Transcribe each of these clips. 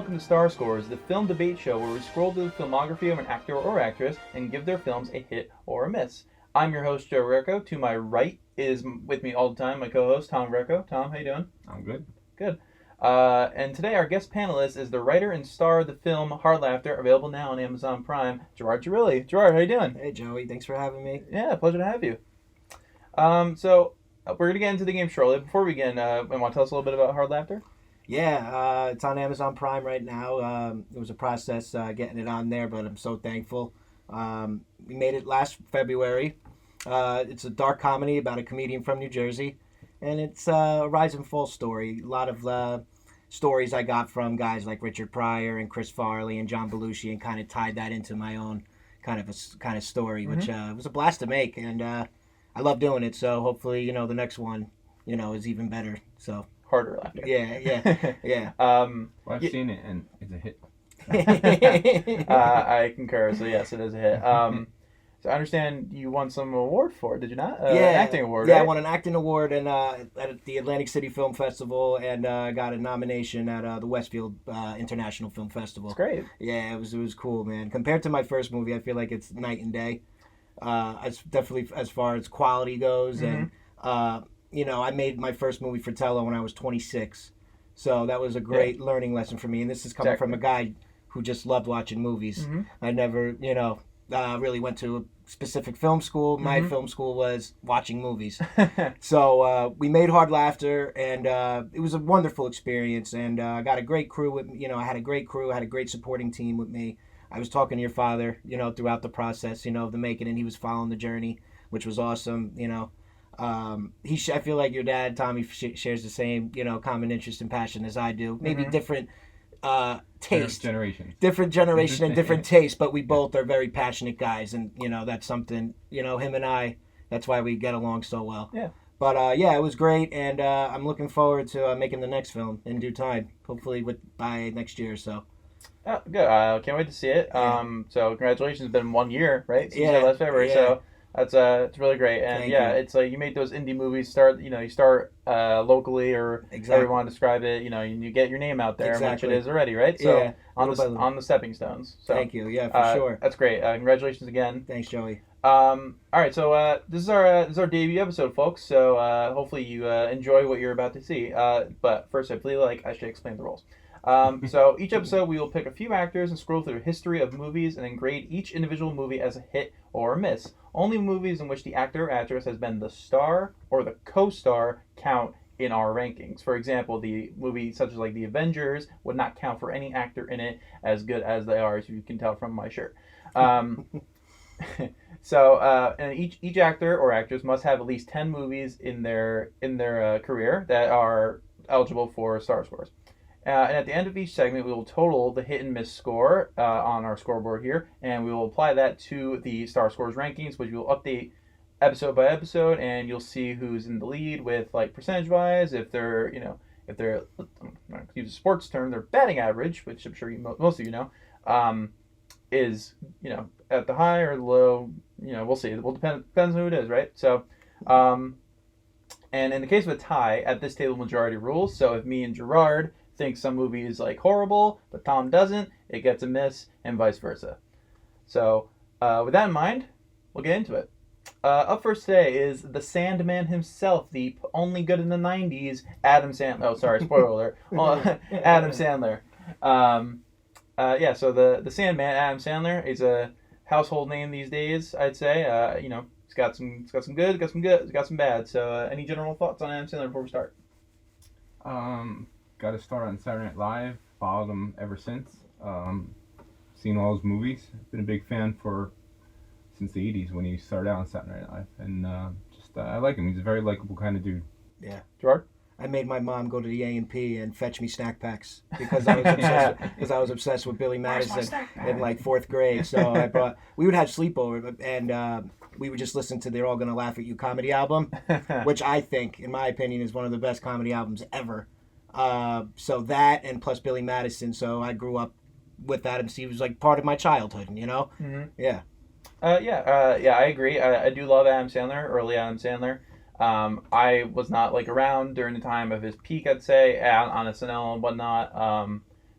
welcome to Star Scores, the film debate show where we scroll through the filmography of an actor or actress and give their films a hit or a miss. I'm your host, Joe Greco. To my right is with me all the time my co-host, Tom Greco. Tom, how you doing? I'm good. Good. And today our guest panelist is the writer and star of the film Hard Laughter, available now on Amazon Prime, Gerard Girilli. Gerard, how you doing? Hey, Joey. Thanks for having me. Yeah, pleasure to have you. So we're going to get into the game shortly. Before we begin, want to tell us a little bit about Hard Laughter? Yeah, it's on Amazon Prime right now. It was a process getting it on there, but I'm so thankful. We made it last February. It's a dark comedy about a comedian from New Jersey, and it's a rise and fall story. A lot of stories I got from guys like Richard Pryor and Chris Farley and John Belushi, and kind of tied that into my own kind of story, which was a blast to make, and I love doing it. So hopefully, the next one, is even better. So. Harder Laughter. Yeah. Well, I've seen it and it's a hit. I concur. So yes, it is a hit. So I understand you won some award for it, did you not? Yeah, an acting award. Yeah, right? I won an acting award and at the Atlantic City Film Festival, and got a nomination at the Westfield International Film Festival. It's great. Yeah, it was cool, man. Compared to my first movie, I feel like it's night and day. It's definitely as far as quality goes, and I made my first movie for Tello when I was 26. So that was a great learning lesson for me. And this is coming from a guy who just loved watching movies. Mm-hmm. I never, really went to a specific film school. My film school was watching movies. So we made Hard Laughter, and it was a wonderful experience. And I got a great crew with me. I had a great crew. I had a great supporting team with me. I was talking to your father, throughout the process, of the making, and he was following the journey, which was awesome, I feel like your dad, Tommy, shares the same, common interest and passion as I do. Maybe different taste. Different generation and different taste, but we both are very passionate guys, and, that's something, him and I, that's why we get along so well. Yeah. But, it was great, and I'm looking forward to making the next film in due time, hopefully by next year or so. Oh, good. Can't wait to see it. Yeah. So congratulations. It's been 1 year, right? Since Yeah. last February. Yeah. So that's it's really great. And Thank you. It's like you make those indie movies you start locally, or however you want to describe it, and you get your name out there, Exactly. which it is already, right? So Yeah. on the stepping stones. So Thank you. Yeah, for sure. That's great. Congratulations again. Thanks, Joey. All right, so this is our debut episode, folks. So hopefully you enjoy what you're about to see. But first, I feel like I should explain the rules. So each episode we will pick a few actors and scroll through a history of movies and then grade each individual movie as a hit or a miss. Only movies in which the actor or actress has been the star or the co-star count in our rankings. For example, the movie such as like The Avengers would not count for any actor in it, as good as they are, as you can tell from my shirt. And each actor or actress must have at least 10 movies in their career that are eligible for Star Scores. And at the end of each segment, we will total the hit and miss score on our scoreboard here, and we will apply that to the Star Scores rankings, which we will update episode by episode, and you'll see who's in the lead with, like, percentage-wise, if they're, I'm going to use a sports term, their batting average, which I'm sure most of you know, is, at the high or the low, we'll see. It will depends on who it is, right? So, and in the case of a tie, at this table majority rules, so if me and Gerard think some movie is like horrible, but Tom doesn't, it gets a miss, and vice versa. So, with that in mind, we'll get into it. Up first today is the Sandman himself, the only good in the 90s, Adam Sandler. Oh, sorry, spoiler alert. Adam Sandler. So the Sandman, Adam Sandler, is a household name these days, I'd say. He's got some good, got some bad. So, any general thoughts on Adam Sandler before we start? Got to start on Saturday Night Live. Followed him ever since. Seen all his movies. Been a big fan since the 80s when he started out on Saturday Night Live. And I like him. He's a very likable kind of dude. Yeah. Gerard? I made my mom go to the A&P and fetch me snack packs because I was obsessed with Billy Madison in like 4th grade. So we would have sleepover, and we would just listen to They're All Gonna Laugh at You comedy album, which I think, in my opinion, is one of the best comedy albums ever. So that, and plus Billy Madison. So I grew up with that, and he was like part of my childhood, Mm-hmm. Yeah. I agree. I do love Adam Sandler, early Adam Sandler. I was not around during the time of his peak, I'd say, on SNL and whatnot.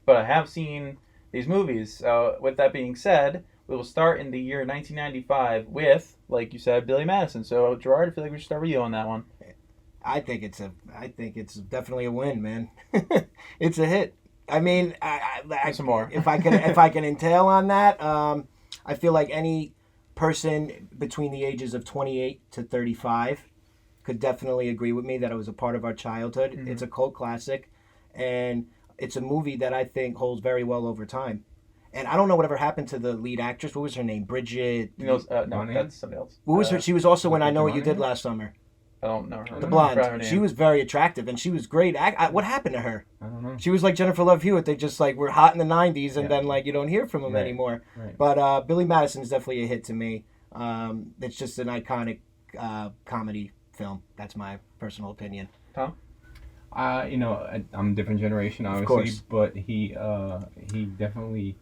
but I have seen these movies. So with that being said, we will start in the year 1995 with, like you said, Billy Madison. So Gerard, I feel like we should start with you on that one. I think it's definitely a win, man. It's a hit. I mean, Some more. if I can entail on that, I feel like any person between the ages of 28 to 35 could definitely agree with me that it was a part of our childhood. Mm-hmm. It's a cult classic, and it's a movie that I think holds very well over time. And I don't know whatever happened to the lead actress. What was her name? Bridget. No, Monahan? that's somebody else. What was her? She was also in I Know What You Did Monahan? Last Summer. I don't know her. The I blonde. forgot her name. She was very attractive, and she was great. What happened to her? I don't know. She was like Jennifer Love Hewitt. They just like were hot in the '90s, and Yeah. then like you don't hear from them Right. anymore. Right. But Billy Madison's definitely a hit to me. It's just an iconic comedy film. That's my personal opinion. Tom? I'm a different generation, obviously, course. but he definitely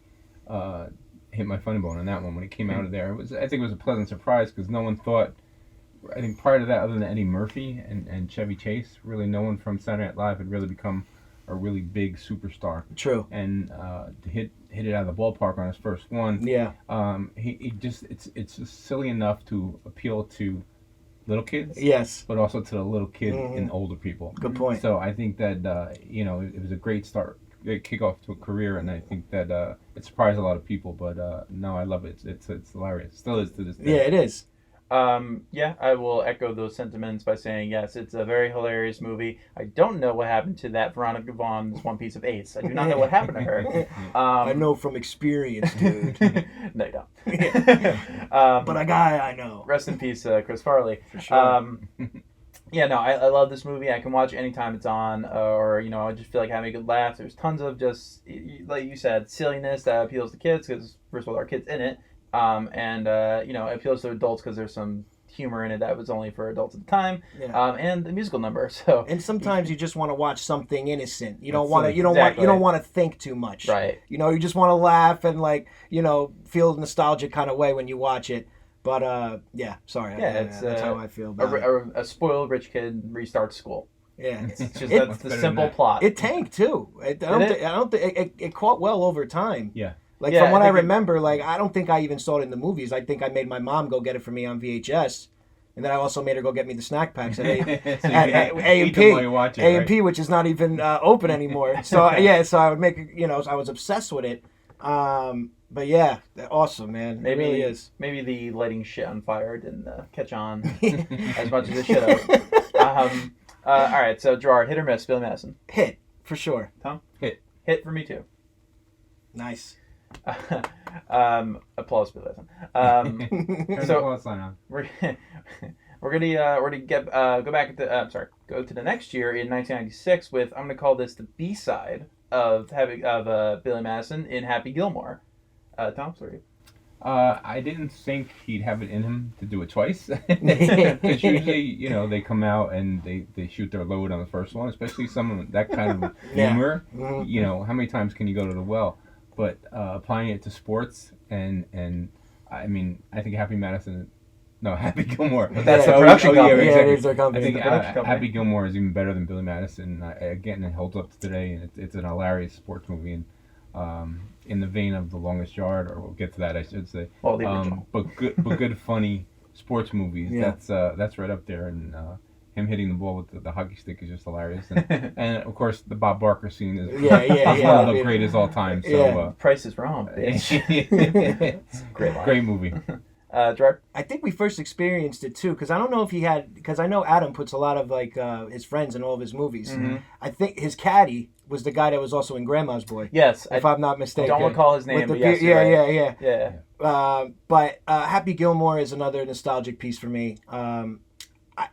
hit my funny bone on that one when it came out of there. I think it was a pleasant surprise because no one thought. I think prior to that, other than Eddie Murphy and Chevy Chase, really no one from Saturday Night Live had really become a really big superstar. True. And to hit it out of the ballpark on his first one, Yeah. he just it's just silly enough to appeal to little kids, Yes. but also to the little kid Mhm. and older people. Good point. So I think that it was a great start, great kickoff to a career, and I think that it surprised a lot of people. But no, I love it. It's hilarious. Still is to this day. Yeah, it is. Yeah, I will echo those sentiments by saying yes, it's a very hilarious movie. I don't know what happened to that Veronica Vaughn's One Piece of Ace. I do not know what happened to her. I know from experience, dude. No, you don't. But a guy I know. Rest in peace, Chris Farley. For sure. Yeah, no, I love this movie. I can watch it anytime it's on, or I just feel like having a good laugh. There's tons of just, like you said, silliness that appeals to kids because first of all, there are kids in it. And it appeals to adults because there's some humor in it that was only for adults at the time, Yeah. and the musical number. So And sometimes you just want to watch something innocent. You don't That's want to. it. You don't Exactly. want. You don't want to think too much. right, You just want to laugh and feel nostalgic kind of way when you watch it. But yeah, sorry. Yeah, that's how I feel about it. a spoiled rich kid restarts school. Yeah. It's just It- that's What's the better simple than that? plot. It tanked too. I don't Did it? think. I don't think it caught well over time. Yeah. Like Yeah, from what I I think it- remember, I don't think I even saw it in the movies. I think I made my mom go get it for me on VHS, and then I also made her go get me the snack packs at So you at can A&P. eat them while you watch it, A&P, which is not even open anymore. So yeah, so I would make I was obsessed with it. But yeah, awesome, man. Maybe It really is. Maybe the lighting shit on fire didn't catch on as much as it should have. All right, so Gerard, hit or miss, Billy Madison. Hit for sure. Hit for me too. Nice. Applause, Billy Madison. Turn So- the applause sign on. We're gonna get go to the next year in 1996 with, I'm gonna call this the B side of Billy Madison in Happy Gilmore. Tom, sorry. I didn't think he'd have it in him to do it twice. Because usually, they come out and they shoot their load on the first one, especially someone with that kind of Yeah. humor. Mhm. How many times can you go to the well? But applying it to sports and I mean, I think Happy Gilmore. That's the production company. Yeah, exactly. it is their company. I think the production company. Happy Gilmore is even better than Billy Madison. Again, it holds up to today, and it's an hilarious sports movie. And in the vein of The Longest Yard, or we'll get to that, I should say. Well, the original. But good, funny sports movies. Yeah. That's right up there. And him hitting the ball with the hockey stick is just hilarious. And of course, the Bob Barker scene is one of the greatest all time. So Yeah. Price is Wrong, bitch. Great line. great movie. Gerard? I think we first experienced it too, because I don't know if he had, because I know Adam puts a lot of his friends in all of his movies. Mhm. I think his caddy was the guy that was also in Grandma's Boy, Yes. if I'm not mistaken. don't recall his name, With the but yes, yeah, you're right. yeah, Yeah. yeah. But Happy Gilmore is another nostalgic piece for me.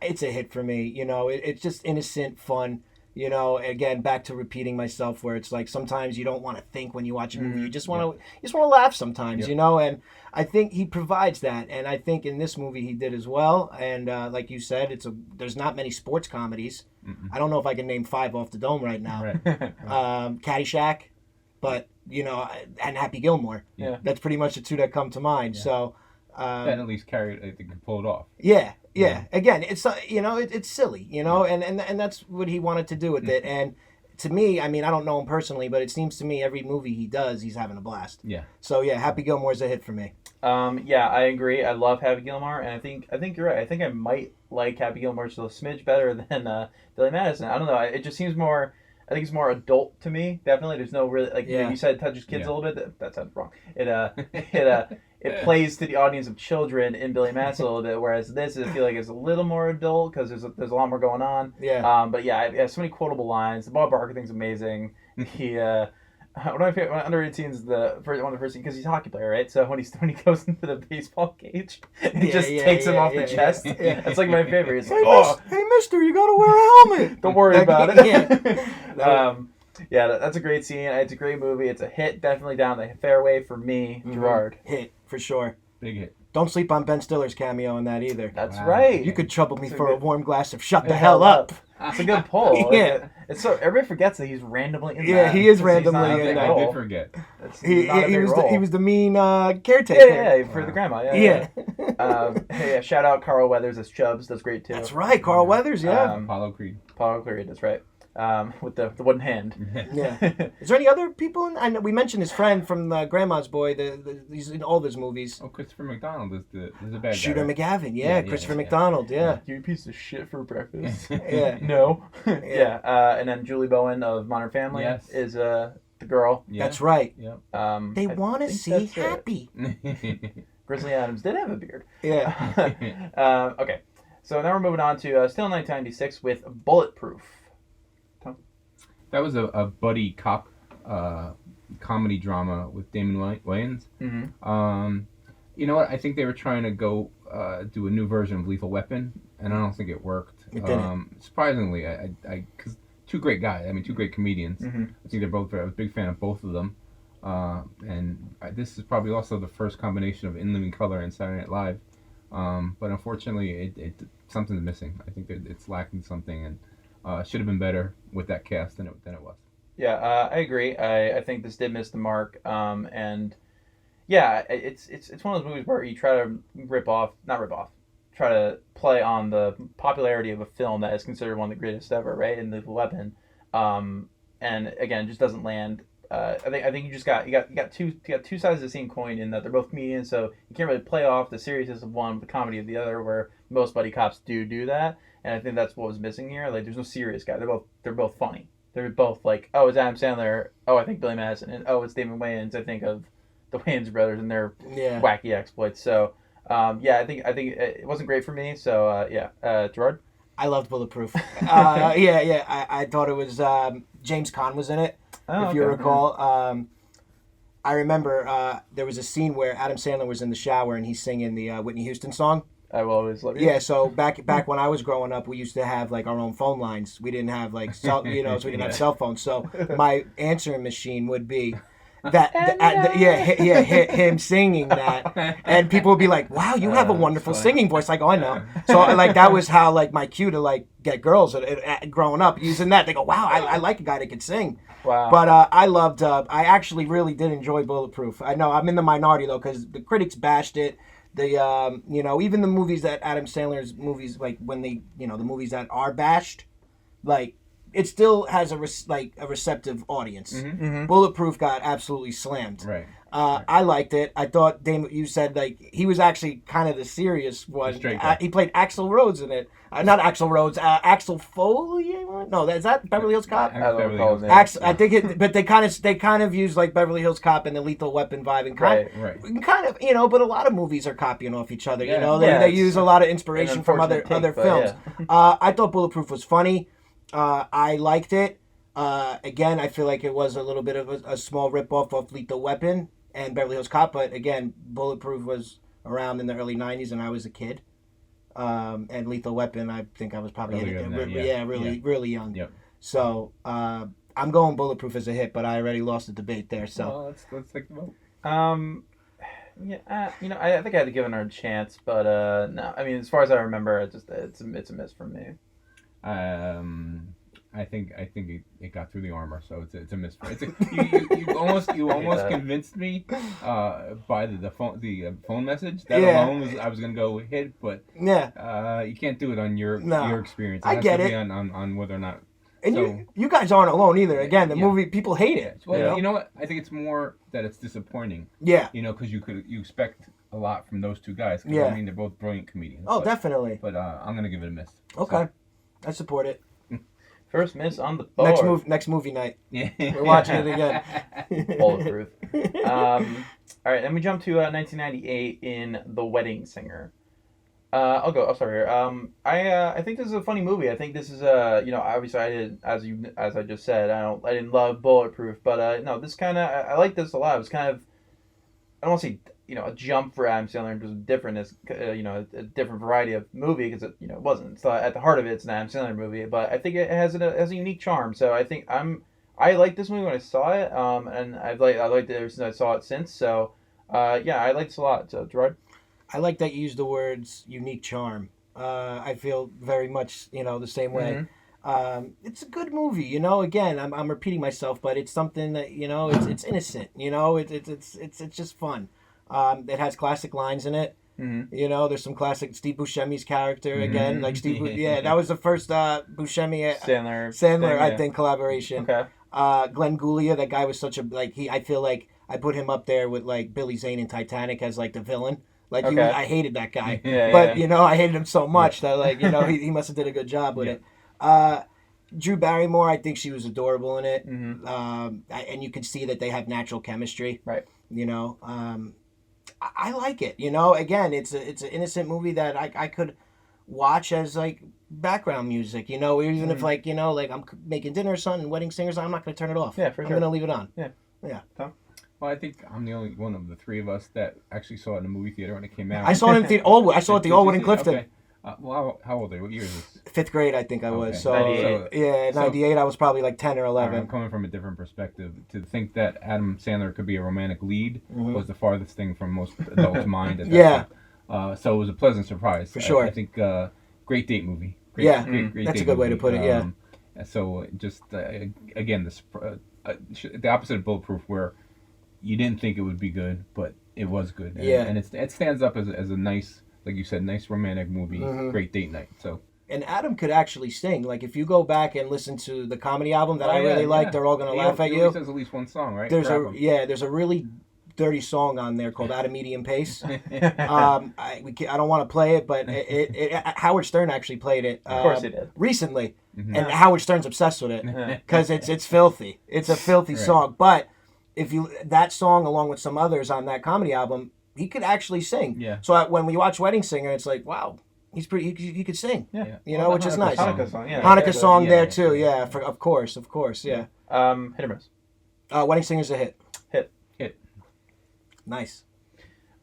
It's a hit for me. It's just innocent fun. Again, back to repeating myself, where it's like sometimes you don't want to think when you watch a movie. You just want to laugh sometimes. Yep. And I think he provides that, and I think in this movie he did as well. And like you said, there's not many sports comedies. Mm-mm. I don't know if I can name 5 off the dome right now. Right. Caddyshack, but and Happy Gilmore. Yeah. That's pretty much the two that come to mind. Yeah. So. That at least carried. I think pull it off. Yeah. Yeah. Again, it's it's silly, and that's what he wanted to do with it. And to me, I mean, I don't know him personally, but it seems to me every movie he does, he's having a blast. Yeah. So yeah, Happy Gilmore's a hit for me. Yeah, I agree. I love Happy Gilmore, and I think you're right. I think I might like Happy Gilmore just a smidge better than Billy Madison. I don't know. It just seems more. I think it's more adult to me. Definitely, there's no really like Yeah. you said, touches kids Yeah. a little bit. That sounds wrong. It plays to the audience of children in Billy Madison a little bit, whereas this I feel like is a little more adult because there's a lot more going on. Yeah. But yeah, it has so many quotable lines. The Bob Barker thing's amazing. One of my favorite underrated scenes is one of the first scenes because he's a hockey player, right? So when he goes into the baseball cage, it just takes him off the chest. Yeah. That's like my favorite. It's Hey, like, hey, mister, you gotta wear a helmet. don't worry about Yeah. it. That's a great scene. It's a great movie. It's a hit, definitely down the fairway for me, Gerard. Hit, for sure. Big hit. Don't sleep on Ben Stiller's cameo in that either. That's Wow. right. You could trouble me That's a for a good- warm glass of shut the hell up. It's a good pull. Yeah. It's so everybody forgets that he's randomly in Yeah, that. he is because he's not randomly a in big that. I role. did forget. He's not a big role. He was the mean caretaker. Yeah, for the grandma. Yeah. Hey, shout out Carl Weathers as Chubbs. That's great too. That's right, Carl Weathers. Yeah. Apollo Creed. Paul Cleary. That's right. With the one hand. Yeah. Is there any other people? I know we mentioned his friend from Grandma's Boy. He's in all of his movies. Oh, Christopher McDonald is the bad Shooter guy. McGavin. Yeah, Yeah, yeah, Christopher yeah. McDonald. Yeah. You piece of shit for breakfast. Yeah. No. Yeah. And then Julie Bowen of Modern Family Yes. is the girl. Yeah. That's right. Yep. They I want to think see that's it. happy. Grizzly Adams did have a beard. Yeah. Okay. So now we're moving on to still 1996 with Bulletproof. That was a buddy cop comedy drama with Damon Wayans. Mm-hmm. You know what? I think they were trying to go do a new version of Lethal Weapon, and I don't think it worked. It didn't. Surprisingly, because two great guys. I mean, two great comedians. Mm-hmm. I think they're both. I was a big fan of both of them. This is probably also the first combination of In Living Color and Saturday Night Live. But unfortunately, something's missing. I think that it's lacking something, and should have been better with that cast than it was. Yeah, I agree. I think this did miss the mark. And yeah, it's one of those movies where you try to try to play on the popularity of a film that is considered one of the greatest ever, right? In the Weapon. And again, it just doesn't land. I think you got two sides of the same coin in that they're both comedians, so you can't really play off the seriousness of one with the comedy of the other, where most buddy cops do that. And I think that's what was missing here. Like, there's no serious guy. They're both funny. They're both like, oh, it's Adam Sandler. Oh, I think Billy Madison. And oh, it's Damon Wayans. I think of the Wayans brothers and their wacky exploits. So, I think it wasn't great for me. So, Gerard. I loved Bulletproof. I thought it was James Caan was in it. If you recall, I remember there was a scene where Adam Sandler was in the shower and he's singing the Whitney Houston song. I will always love you. Yeah, so back when I was growing up, we used to have like our own phone lines. We didn't have like so we didn't have cell phones. So my answering machine would be him singing that, and people would be like, "Wow, you have a wonderful singing voice." Like, oh, I know. So like that was how like my cue to like get girls growing up using that. They go, "Wow, I like a guy that can sing." Wow. But I loved. I actually really did enjoy Bulletproof. I know I'm in the minority though because the critics bashed it. The even the movies that Adam Sandler's movies, like when they the movies that are bashed, like it still has a receptive audience. Mm-hmm, mm-hmm. Bulletproof got absolutely slammed. Right. I liked it. I thought you said like he was actually kind of the serious one. He played Axl Rhodes in it. Not Axl Rhodes. Axel Foley. No, is that Beverly Hills Cop? I don't recall his name. I think it, but they kind of use like Beverly Hills Cop and the Lethal Weapon vibe and kind of but a lot of movies are copying off each other. They use a lot of inspiration from other films. Yeah. I thought Bulletproof was funny. I liked it. Again, I feel like it was a little bit of a small ripoff of Lethal Weapon and Beverly Hills Cop, but again, Bulletproof was around in the early '90s, and I was a kid. And Lethal Weapon, I think I was probably really young. Yep. So I'm going Bulletproof as a hit, but I already lost the debate there. So Well, let's take the vote. I think I had to give it a chance, but no. I mean, as far as I remember, it's a miss from me. I think it got through the armor, so it's a miss. You almost convinced me by the phone message. That alone was I was gonna go hit, but you can't do it on your experience. It I has get to it. be on whether or not And So- you guys aren't alone either. Again, the Yeah. movie, people hate it. Well, you know? you know what? I think it's more that it's disappointing. Yeah. You know, because you expect a lot from those two guys. 'Cause, Yeah. I mean, they're both brilliant comedians. Oh, but, definitely. But I'm gonna give it a miss. Okay. I support it. First miss on the board. Next movie night. Yeah. We're watching it again. Bulletproof. All right, then we jump to 1998 in The Wedding Singer. I'll go. I'll start here. I think this is a funny movie. I think this is obviously I did as I just said. I didn't love Bulletproof, but no, this kind of I like this a lot. It was kind of, I don't want to say a jump for Adam Sandler in terms of different, a different variety of movie because it wasn't. It's at the heart of it, it's an Adam Sandler movie, but I think it has a unique charm. So I think I liked this movie when I saw it, and I liked it ever since I saw it since. So yeah, I liked this a lot. So Gerard. I like that you use the words unique charm. I feel very much, the same way. It's a good movie, again, I'm repeating myself, but it's something that, it's innocent, it's just fun. It has classic lines in it. Mm-hmm. There's some classic Steve Buscemi's character again, like that was the first Buscemi Sandler thing, yeah. I think, collaboration. Okay. Glenn Guglia, that guy was such a I feel like I put him up there with like Billy Zane in Titanic as like the villain. Like Okay. I hated that guy, Yeah, but yeah. I hated him so much that like he must have did a good job with it. Drew Barrymore, I think she was adorable in it, and you could see that they have natural chemistry. Right. I like it. Again, it's an innocent movie that I could watch as like background music. Even if like I'm making dinner or something, Wedding Singers, I'm not going to turn it off. Yeah, for I'm sure. going to leave it on. Yeah. Tom? Well, I think I'm the only one of the three of us that actually saw it in a movie theater when it came out. I saw it in the Oldwood. I saw it at the Oldwood in Clifton. Okay. Well, how old are you? What year is this? 5th grade, I think I was. Okay. So 98. yeah, 98. I was probably like 10 or I'm 11. coming from a different perspective. To think that Adam Sandler could be a romantic lead Mhm. was the farthest thing from most adults' mind at that Yeah. time. So it was a pleasant surprise. For sure. I think great date movie. Great, Yeah. great That's date a good way to movie. put it, yeah. So just again, the opposite of Bulletproof, where you didn't think it would be good, but it was good. And it stands up as a nice, like you said, nice romantic movie, great date night. So. And Adam could actually sing. Like if you go back and listen to the comedy album that I really like, They're All Gonna Laugh at He You. always has at least one song, right? There's Grab 'em. there's a really dirty song on there called "At a Medium Pace." I don't want to play it, but Howard Stern actually played it. Of course he did. Recently, and Howard Stern's obsessed with it because it's filthy. It's a filthy song. But if that song along with some others on that comedy album, he could actually sing. Yeah. So when we watch Wedding Singer, it's like, wow, he's pretty. He could sing. Yeah. Which is nice. Hanukkah song, yeah. Hanukkah song Yeah. there too. Yeah, of course, yeah. Hit or miss. Wedding Singer's a hit. Hit. Nice.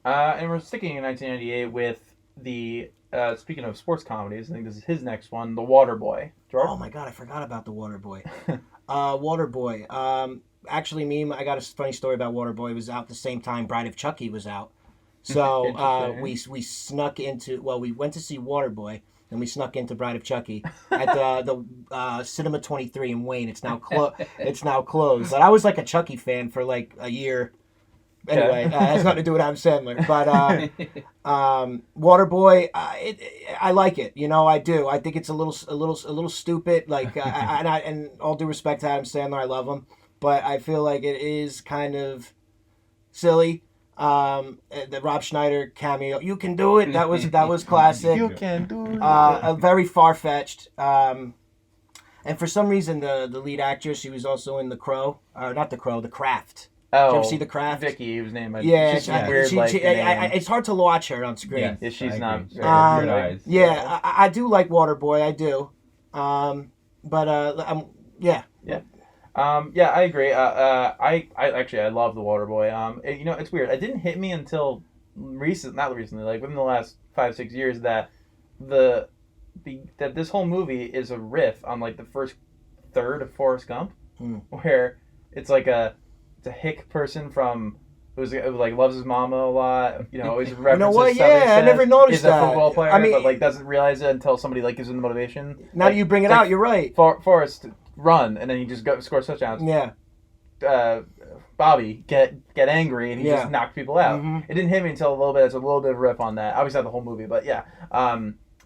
And we're sticking in 1998 with the speaking of sports comedies. I think this is his next one, The Waterboy. Gerard? Oh my god, I forgot about the Waterboy. Waterboy. Actually, I got a funny story about Waterboy. It was out the same time Bride of Chucky was out. So Interesting. we snuck into. Well, we went to see Waterboy, and we snuck into Bride of Chucky at the Cinema 23 in Wayne. It's now closed. But I was like a Chucky fan for like a year. Anyway, it has nothing to do with Adam Sandler. But Waterboy, I like it. I do. I think it's a little stupid. Like, and all due respect to Adam Sandler, I love him, but I feel like it is kind of silly. The Rob Schneider cameo, "You Can Do It." That was classic. You can do it. Very far fetched. And for some reason, the lead actress, she was also in The Crow, or not The Crow, The Craft. Oh, Did you ever see The Craft? Vicky, whose name? Yeah, weird. it's hard to watch her on screen. Yes, Yeah, she's I not agree. very Weird good. eyes. Yeah, I do like Waterboy, I do. Yeah. Yeah, I agree. I actually I love The Waterboy. It's weird. It didn't hit me until not recently, like within the last 5-6 years, that that this whole movie is a riff on like the first third of Forrest Gump, where it's like it's a hick person who like loves his mama a lot. Always references what? stuff he Yeah, I says. never noticed He's a that. football player, I mean- but like doesn't realize it until somebody like gives him the motivation. Now that you bring it out, you're right. Forrest, run, and then he just scores touchdowns. Yeah. Bobby get angry, and he Yeah. just knocked people out. Mhm. It didn't hit me until a little bit. It's a little bit of a riff on that. Obviously not the whole movie, but yeah.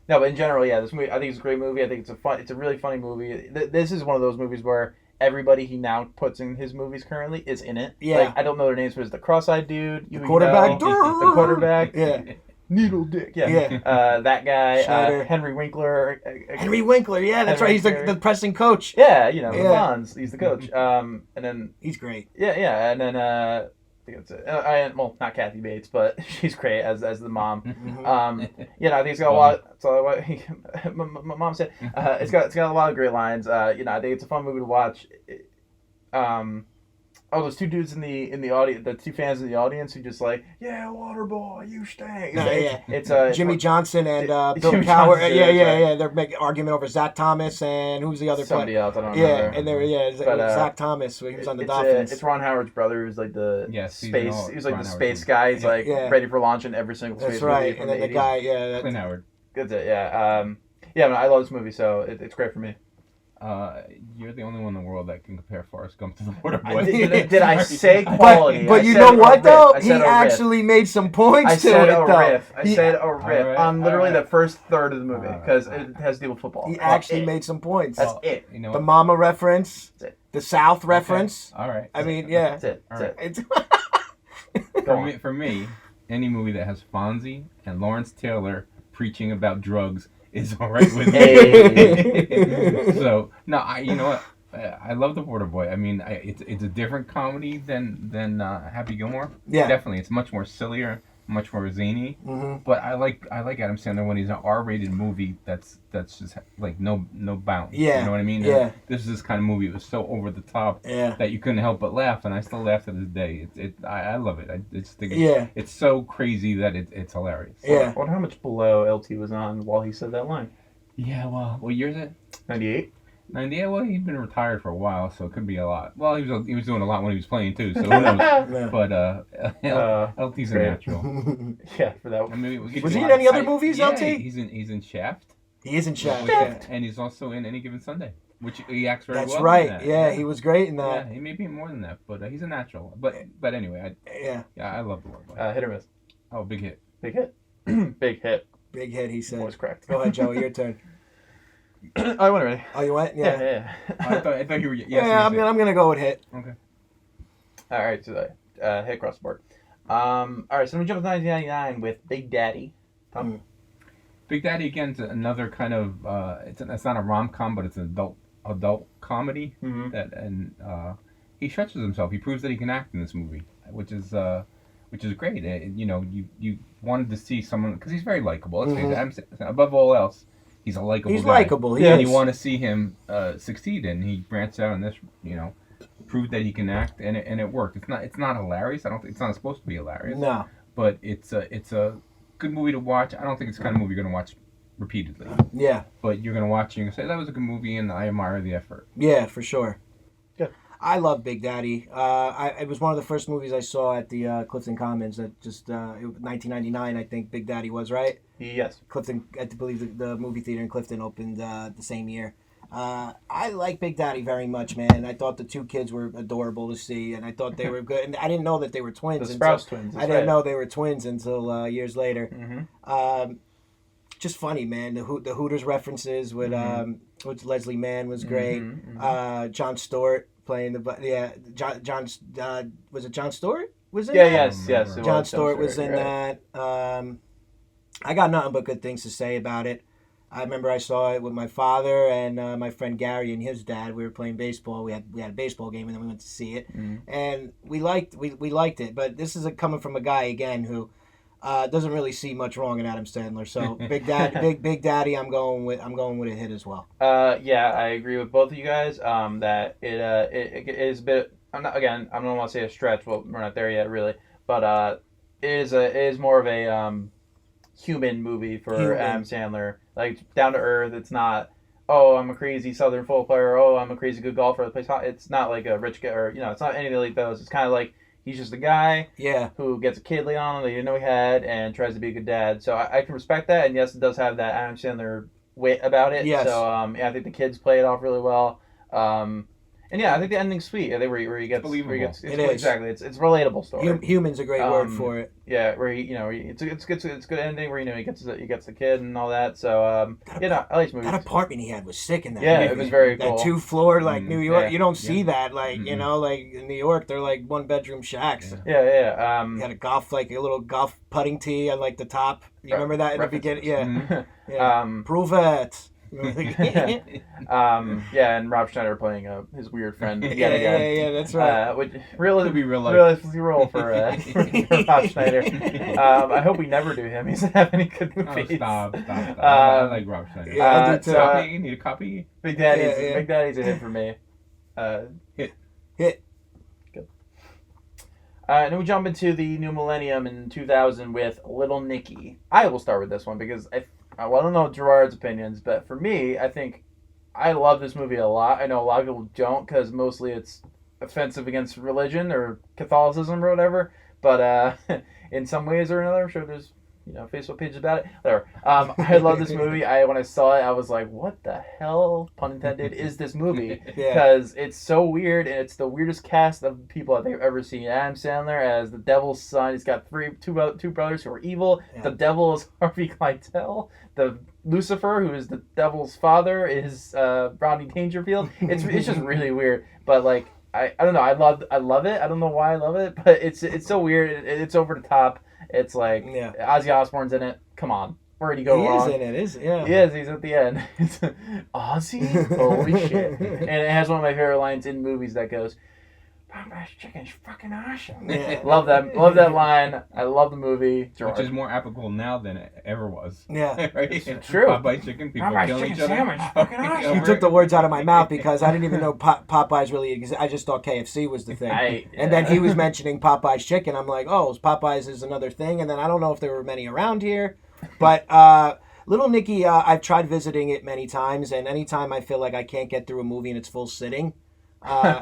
Now No, but in general, yeah, this movie I think it's a great movie. I think it's a really funny movie. This is one of those movies where everybody he now puts in his movies currently is in it. Yeah. Like I don't know their names, but it's the cross-eyed dude, The quarterback. the quarterback, Yeah. Needle Dick, yeah, Yeah. that guy, Schneider. Henry Winkler, Henry Winkler, yeah, that's Henry right. He's Winkler. the pressing coach. yeah, the Yeah. Bonds, he's the coach. And then He's great. and then I think it's well, not Kathy Bates, but she's great as the mom. Mhm. I think it's got a lot. So what my mom said, it's got a lot of great lines. I think it's a fun movie to watch. Those two dudes in the audience, the two fans in the audience who just like, yeah, water boy, you stink. It's Jimmy Johnson and Bill Jimmy Cowher. Johnson, Yeah, that's right. They're making argument over Zach Thomas and who's the other somebody player? else. I don't Yeah, remember. and Zach Thomas. He was on the Dolphins. It's Ron Howard's brother, who's like the space. He's like Ron the Howard. space guy. He's like Yeah. ready for launch in every single space That's movie right. from And then the 80s. guy, Clint Howard. That's it. Man, I love this movie, so it's great for me. You're the only one in the world that can compare Forrest Gump to the Water I Boy. did I say quality? But I you said know a what riff. though? I He said a riff. actually made some points I to said it a though. riff. I said a riff Alright, on literally alright. the first third of the movie Alright, because alright. it has to do with football. He That's actually it. made some points. That's it. You know The what? mama reference, That's it. the South reference. All right. I mean, yeah. That's it. That's Alright. it. It's Go on. For me, any movie that has Fonzie and Lawrence Taylor preaching about drugs is all right with me. Hey. So no, you know what? I love The Water Boy. I mean, it's a different comedy than Happy Gilmore. Yeah. Definitely, it's much more sillier, much more zany. Mhm. But I like Adam Sandler when he's an R-rated movie that's just like no bounds. Yeah, You know what I mean? yeah. This is this kind of movie. It was so over the top Yeah. that you couldn't help but laugh, and I still laugh to this day. I love it. I just think Yeah. it's so crazy that it's hilarious. Yeah. I wonder how much below LT was on while he said that line. Yeah. Well, what year is it? 98. 98. Well, he'd been retired for a while, so it could be a lot. Well, he was doing a lot when he was playing too, so who knows? Yeah. But LT's a great. natural. Yeah, for that I mean, Was he in any other movies, yeah, LT? He's in Shaft. He is in Shaft. And he's also in Any Given Sunday, which he acts very That's well. right. In that. Yeah, he was great in Yeah, that. he may be in more than that, but he's a natural. But anyway, Yeah. I love the Water Boy. hit or miss. Oh, big hit. Big hit. Big hit. Big hit, he said. Voice cracked. Go ahead, Joey. Your turn. I went already. Oh, you went? Yeah. Yeah. I thought you were. Yes, Yeah, I'm gonna go with hit. Okay. All right, so hit across the board. All right, so we jump to 1999 with Big Daddy. Big Daddy again's another kind of it's not a rom-com, but it's an adult comedy Mm-hmm. he stretches himself. He proves that he can act in this movie, which is great. You wanted to see someone because he's very likable. Let's face it. Above all else, he's a likable. He's guy. likable. He And is. you want to see him succeed, and he branches out in this. Proved that he can act, and it worked. It's not hilarious. I don't think it's not supposed to be hilarious. No. But it's a good movie to watch. I don't think it's the kind of movie you're gonna watch repeatedly. Yeah. But you're gonna watch and you're gonna say that was a good movie, and I admire the effort. Yeah, for sure. Good. I love Big Daddy. It was one of the first movies I saw at the Clifton Commons. That 1999, I think Big Daddy was, right? Yes. Clifton, I believe the movie theater in Clifton opened the same year. I like Big Daddy very much, man. I thought the two kids were adorable to see, and I thought they were good. And I didn't know that they were twins. The Sprouse twins. I didn't know they were twins until years later. Mm-hmm. Just funny, man. The Hooters references with Leslie Mann was great. Jon Stewart playing John was it Jon Stewart? Was it? Yeah. that? Yes. it Jon was Stewart was Stewart, in right. that. I got nothing but good things to say about it. I remember I saw it with my father and my friend Gary and his dad. We were playing baseball. We had a baseball game, and then we went to see it, and we liked it. But this is coming from a guy again who doesn't really see much wrong in Adam Sandler. So Big Daddy, I'm going with a hit as well. Yeah, I agree with both of you guys. That it is a bit. I don't want to say a stretch. Well, we're not there yet, really. But it is more of a human movie for Adam Sandler. Like down to earth. It's not. Oh, I'm a crazy Southern football player. Oh, I'm a crazy good golfer. It's not like a rich guy, or it's not anything like those. It's kind of like he's just a guy. Yeah. Who gets a kid laid on him that he didn't know he had and tries to be a good dad. So I can respect that, and yes, it does have that Adam Sandler wit about it. Yes. So I think the kids play it off really well. And yeah, I think the ending's sweet. I think where he gets believable. where he gets It is. exactly. It's a relatable story. Human's a great word for it. Yeah, where it's a good ending where he gets the kid and all that. So I like movies. That apartment he had was sick in that. Yeah, movie. it was very that cool. 2-floor New York. Yeah. You don't see that Mm-hmm. in New York they're like 1-bedroom shacks. Yeah. He had a little golf putting tee on the top. You remember that in the beginning? Yeah. Mm-hmm. Yeah. Prove it. And Rob Schneider playing his weird friend yet again. Yeah, that's right. Which really Could be real life. realistic role for Rob Schneider. I hope we never do him. He doesn't have any good Oh, movies. stop. I like Rob Schneider. Yeah, I do too. Copy? Need a copy? Big Daddy's Yeah. Big Daddy's a hit for me. Hit. Good. And then we jump into the new millennium in 2000 with Little Nicky. I will start with this one because I don't know Gerard's opinions, but for me, I think I love this movie a lot. I know a lot of people don't because mostly it's offensive against religion or Catholicism or whatever. But in some ways or another, I'm sure there's Facebook pages about it. Whatever. I love this movie. When I saw it, I was like, "What the hell?" Pun intended. Is this movie? Because it's so weird and it's the weirdest cast of people I think I've ever seen. Adam Sandler as the devil's son. He's got two brothers who are evil. Yeah. The devil is Harvey Keitel. The Lucifer, who is the devil's father, is Rodney Dangerfield. It's just really weird. But I don't know. I love it. I don't know why I love it, but it's so weird. It's over the top. It's like Ozzy Osbourne's in it. Come on, where did he go wrong? He is in it, is yeah. He is. He's at the end. It's Ozzy? Holy shit! And it has one of my favorite lines in movies that goes, "Popeye's chicken's fucking awesome." Yeah. Love that line. I love the movie. Which is more applicable now than it ever was. Yeah. Right? It's true. Popeye chicken, people Popeye's killing chicken each other. sandwich, fucking awesome. You took the words out of my mouth because I didn't even know Popeyes really existed. I just thought KFC was the thing. And then he was mentioning Popeye's chicken. I'm like, oh, Popeyes is another thing. And then I don't know if there were many around here. But Little Nicky, I've tried visiting it many times. And anytime I feel like I can't get through a movie in its full sitting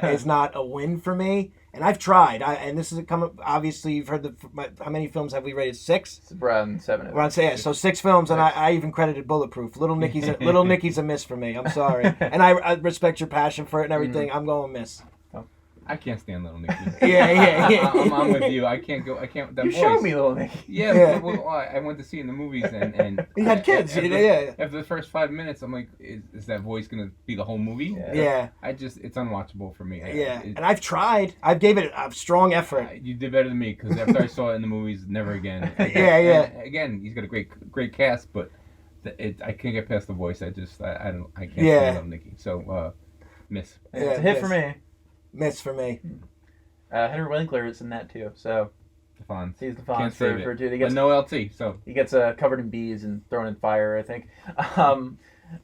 is not a win for me. And I've tried. And this is obviously, you've heard how many films have we rated? 6? It's around 7. So 6 films, and I even credited Bulletproof. Little Nicky's a miss for me. I'm sorry, and I respect your passion for it and everything. I'm going miss. I can't stand Little Nicky. Yeah. I'm with you. I can't. That You voice. showed me Little Nicky. Yeah. Well, I went to see it in the movies and You had kids. After the first 5 minutes, I'm like, is that voice gonna be the whole movie? Yeah. It's unwatchable for me. And I've tried. I've gave it a strong effort. You did better than me because after I saw it in the movies, never again. Yeah. And again, he's got a great cast, but I can't get past the voice. I can't stand Little Nicky. So miss. It's a hit for me. Miss for me. Henry Winkler is in that too. So The Fonz. he's the Fonz Can't save for it. too. But no LT, so He gets covered in bees and thrown in fire, I think. All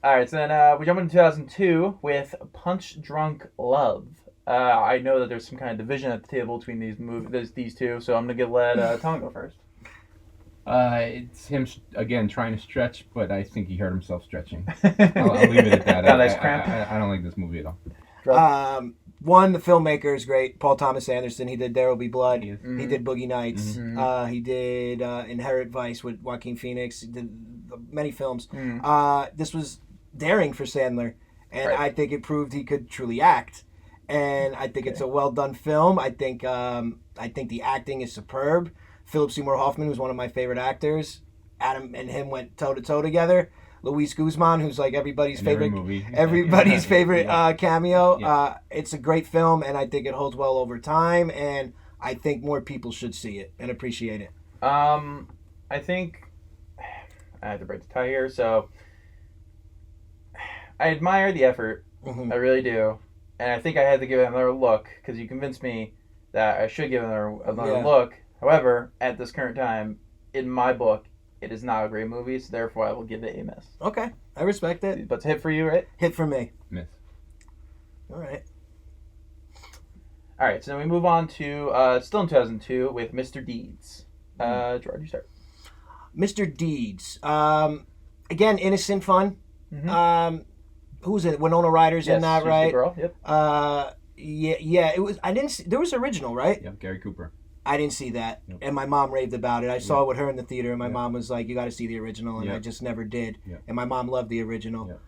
right, so then we jump into 2002 with Punch Drunk Love. I know that there's some kind of division at the table between these two, so I'm gonna let Tom go first. it's him again trying to stretch, but I think he hurt himself stretching. I'll leave it at that. Got a nice cramp. I don't like this movie at all. One, the filmmaker is great. Paul Thomas Anderson. He did There Will Be Blood. He is. He did Boogie Nights. Mhm. He did Inherent Vice with Joaquin Phoenix. He did many films. This was daring for Sandler, and Right. I think it proved he could truly act. And I think it's a well done film. I think the acting is superb. Philip Seymour Hoffman was one of my favorite actors. Adam and him went toe to toe together. Luis Guzman, who's like everybody's favorite cameo. Yeah. It's a great film, and I think it holds well over time. And I think more people should see it and appreciate it. I think I have to break the tie here. So I admire the effort. Mhm. I really do, and I think I had to give it another look because you convinced me that I should give it another look. However, at this current time, in my book, it is not a great movie, so therefore I will give it a miss. Okay, I respect it. But it's a hit for you, right? Hit for me. Miss. All right. All right, so then we move on to still in 2002 with Mr. Deeds. Gerard, you start. Mr. Deeds. Again, innocent fun. Mhm. Who's it? Winona Ryder's in that, she's the right? girl. Yep. Yeah. It was. I didn't see. There was original, right? Yep, Gary Cooper. I didn't see that, Yep. and my mom raved about it. I saw it with her in the theater, and my Yep. mom was like, "You got to see the original," and I Yep. just never did. Yep. And my mom loved the original. Yep.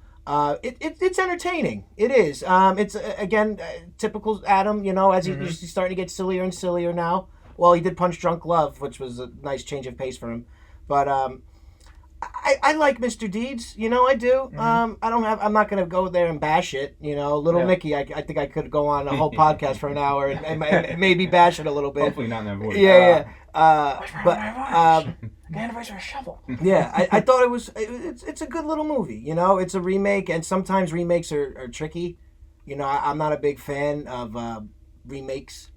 It's entertaining. It is. It's again typical Adam. You know, as he's starting to get sillier and sillier now. Well, he did Punch Drunk Love, which was a nice change of pace for him. But I like Mr. Deeds. You know, I do. I'm not gonna go there and bash it. You know, Little Nicky. I think I could go on a whole podcast for an hour and maybe bash it a little bit. Hopefully not in that voice. Yeah. Get a shovel. Yeah, I thought it's a good little movie. You know, it's a remake, and sometimes remakes are tricky. You know, I'm not a big fan of remakes.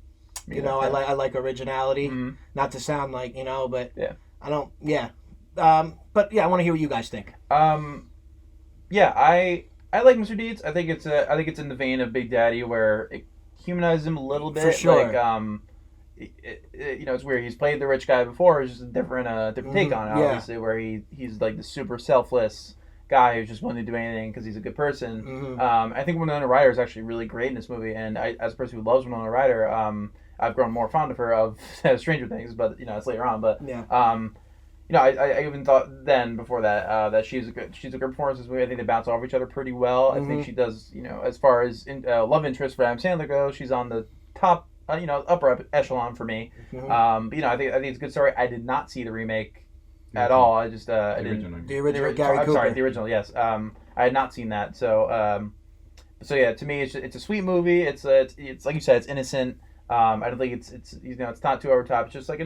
You know, I like originality. Not to sound like, you know, but I don't. Yeah, but yeah, I want to hear what you guys think. Yeah, I like Mr. Deeds. I think it's in the vein of Big Daddy, where it humanizes him a little bit. For sure. Like, you know, it's weird. He's played the rich guy before. It's just a different take on it, obviously, where he's like the super selfless guy who's just willing to do anything because he's a good person. I think Winona Ryder is actually really great in this movie, and I, as a person who loves Winona Ryder, I've grown more fond of her of Stranger Things, but you know, it's later on. But you know, I even thought then before that that she's a good performance in this movie. I think they bounce off each other pretty well. I think she does. You know, as far as love interest for Adam Sandler goes, she's on the top. You know, upper echelon for me. But, you know, I think it's a good story. I did not see the remake at all. I just I didn't. The original Gary Cooper. I'm sorry, the original. Yes. I had not seen that. So yeah, to me, it's a sweet movie. It's like you said, it's innocent. I don't think it's you know, it's not too over top. It's just like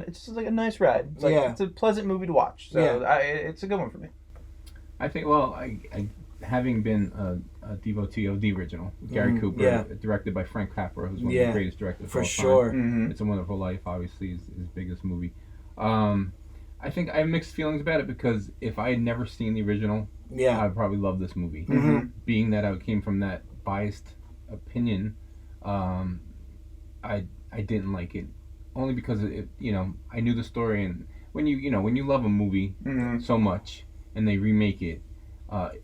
a nice ride. It's like it's a pleasant movie to watch. So it's a good one for me. I think. Well, I having been a devotee of the original, Gary Cooper, directed by Frank Capra, who's one of the greatest directors for of all sure. Time. It's a Wonderful Life, obviously, is his biggest movie. I think I have mixed feelings about it because if I had never seen the original, I'd probably love this movie. Being that I came from that biased opinion, I didn't like it only because it, you know, I knew the story, and when you love a movie so much and they remake it.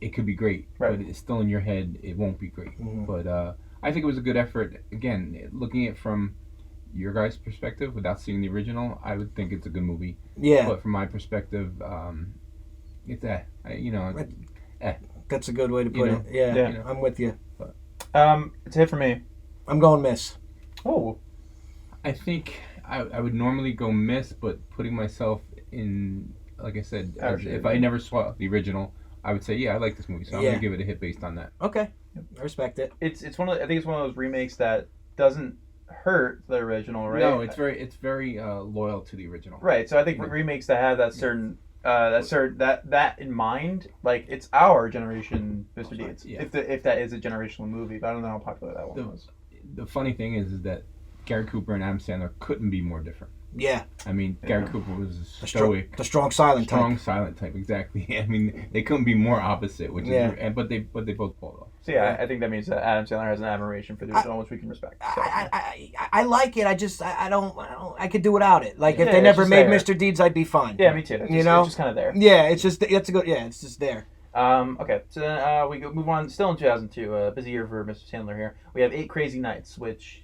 It could be great, but it's still in your head. It won't be great. But I think it was a good effort. Again, looking at it from your guys' perspective, without seeing the original, I would think it's a good movie. Yeah. But from my perspective, it's That's a good way to put it. Yeah. You know, I'm with you. But, it's a hit for me. I'm going miss. Oh. I think I would normally go miss, but putting myself in, like I said, if I never saw the original, I would say, I like this movie, so I'm gonna give it a hit based on that. Okay, I respect it. It's one of I think it's one of those remakes that doesn't hurt the original, right? No, it's very loyal to the original. Right. So I think remakes that have that certain that in mind, like it's our generation, Mr. Deeds. Yeah. If that is a generational movie, but I don't know how popular that one was. The funny thing is that Gary Cooper and Adam Sandler couldn't be more different. Yeah. I mean, Gary Cooper was stoic. The strong silent type, exactly. I mean, they couldn't be more opposite, which is but they both pulled off. So I think that means that Adam Sandler has an admiration for the original, which we can respect. So. I like it. I don't I could do without it. Like if they never made Mr. Deeds, I'd be fine. Yeah, me too. It's just kind of there. Yeah, it's just it's just there. Okay, so then we move on. Still in 2002, a busy year for Mr. Sandler here. We have 8 Crazy Nights, which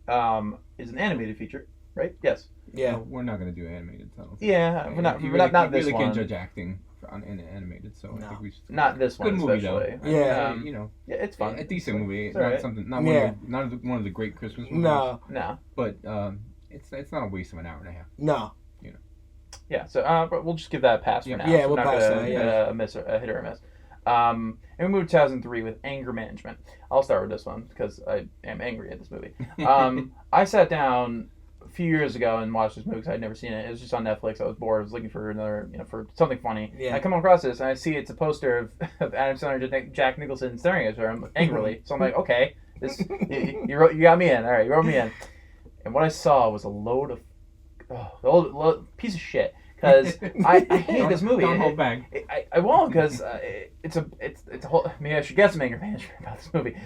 is an animated feature, right? Yes. Yeah, no, we're not going to do animated. Yeah, we're not this one. You really can't judge acting on animated, so I think we should. Not this one, good movie especially. Though. Yeah, you know, it's fun. A decent movie. It's not right. something. Not one of the great Christmas movies. No. But it's not a waste of an hour and a half. No. You know. Yeah. So we'll just give that a pass for now. Yeah, so we'll pass that. A hit or a miss. And we moved to 2003 with Anger Management. I'll start with this one because I am angry at this movie. I sat down a few years ago and watched this movie because I'd never seen it. It was just on Netflix. I was bored. I was looking for another, for something funny. Yeah. And I come across this and I see it's a poster of Adam Sandler and Jack Nicholson staring at her angrily. So I'm like, okay, this you got me in. All right, you wrote me in. And what I saw was a load of piece of shit. Because I hate this movie. Don't hold back. I won't because it's a whole. Maybe I should get some anger management about this movie.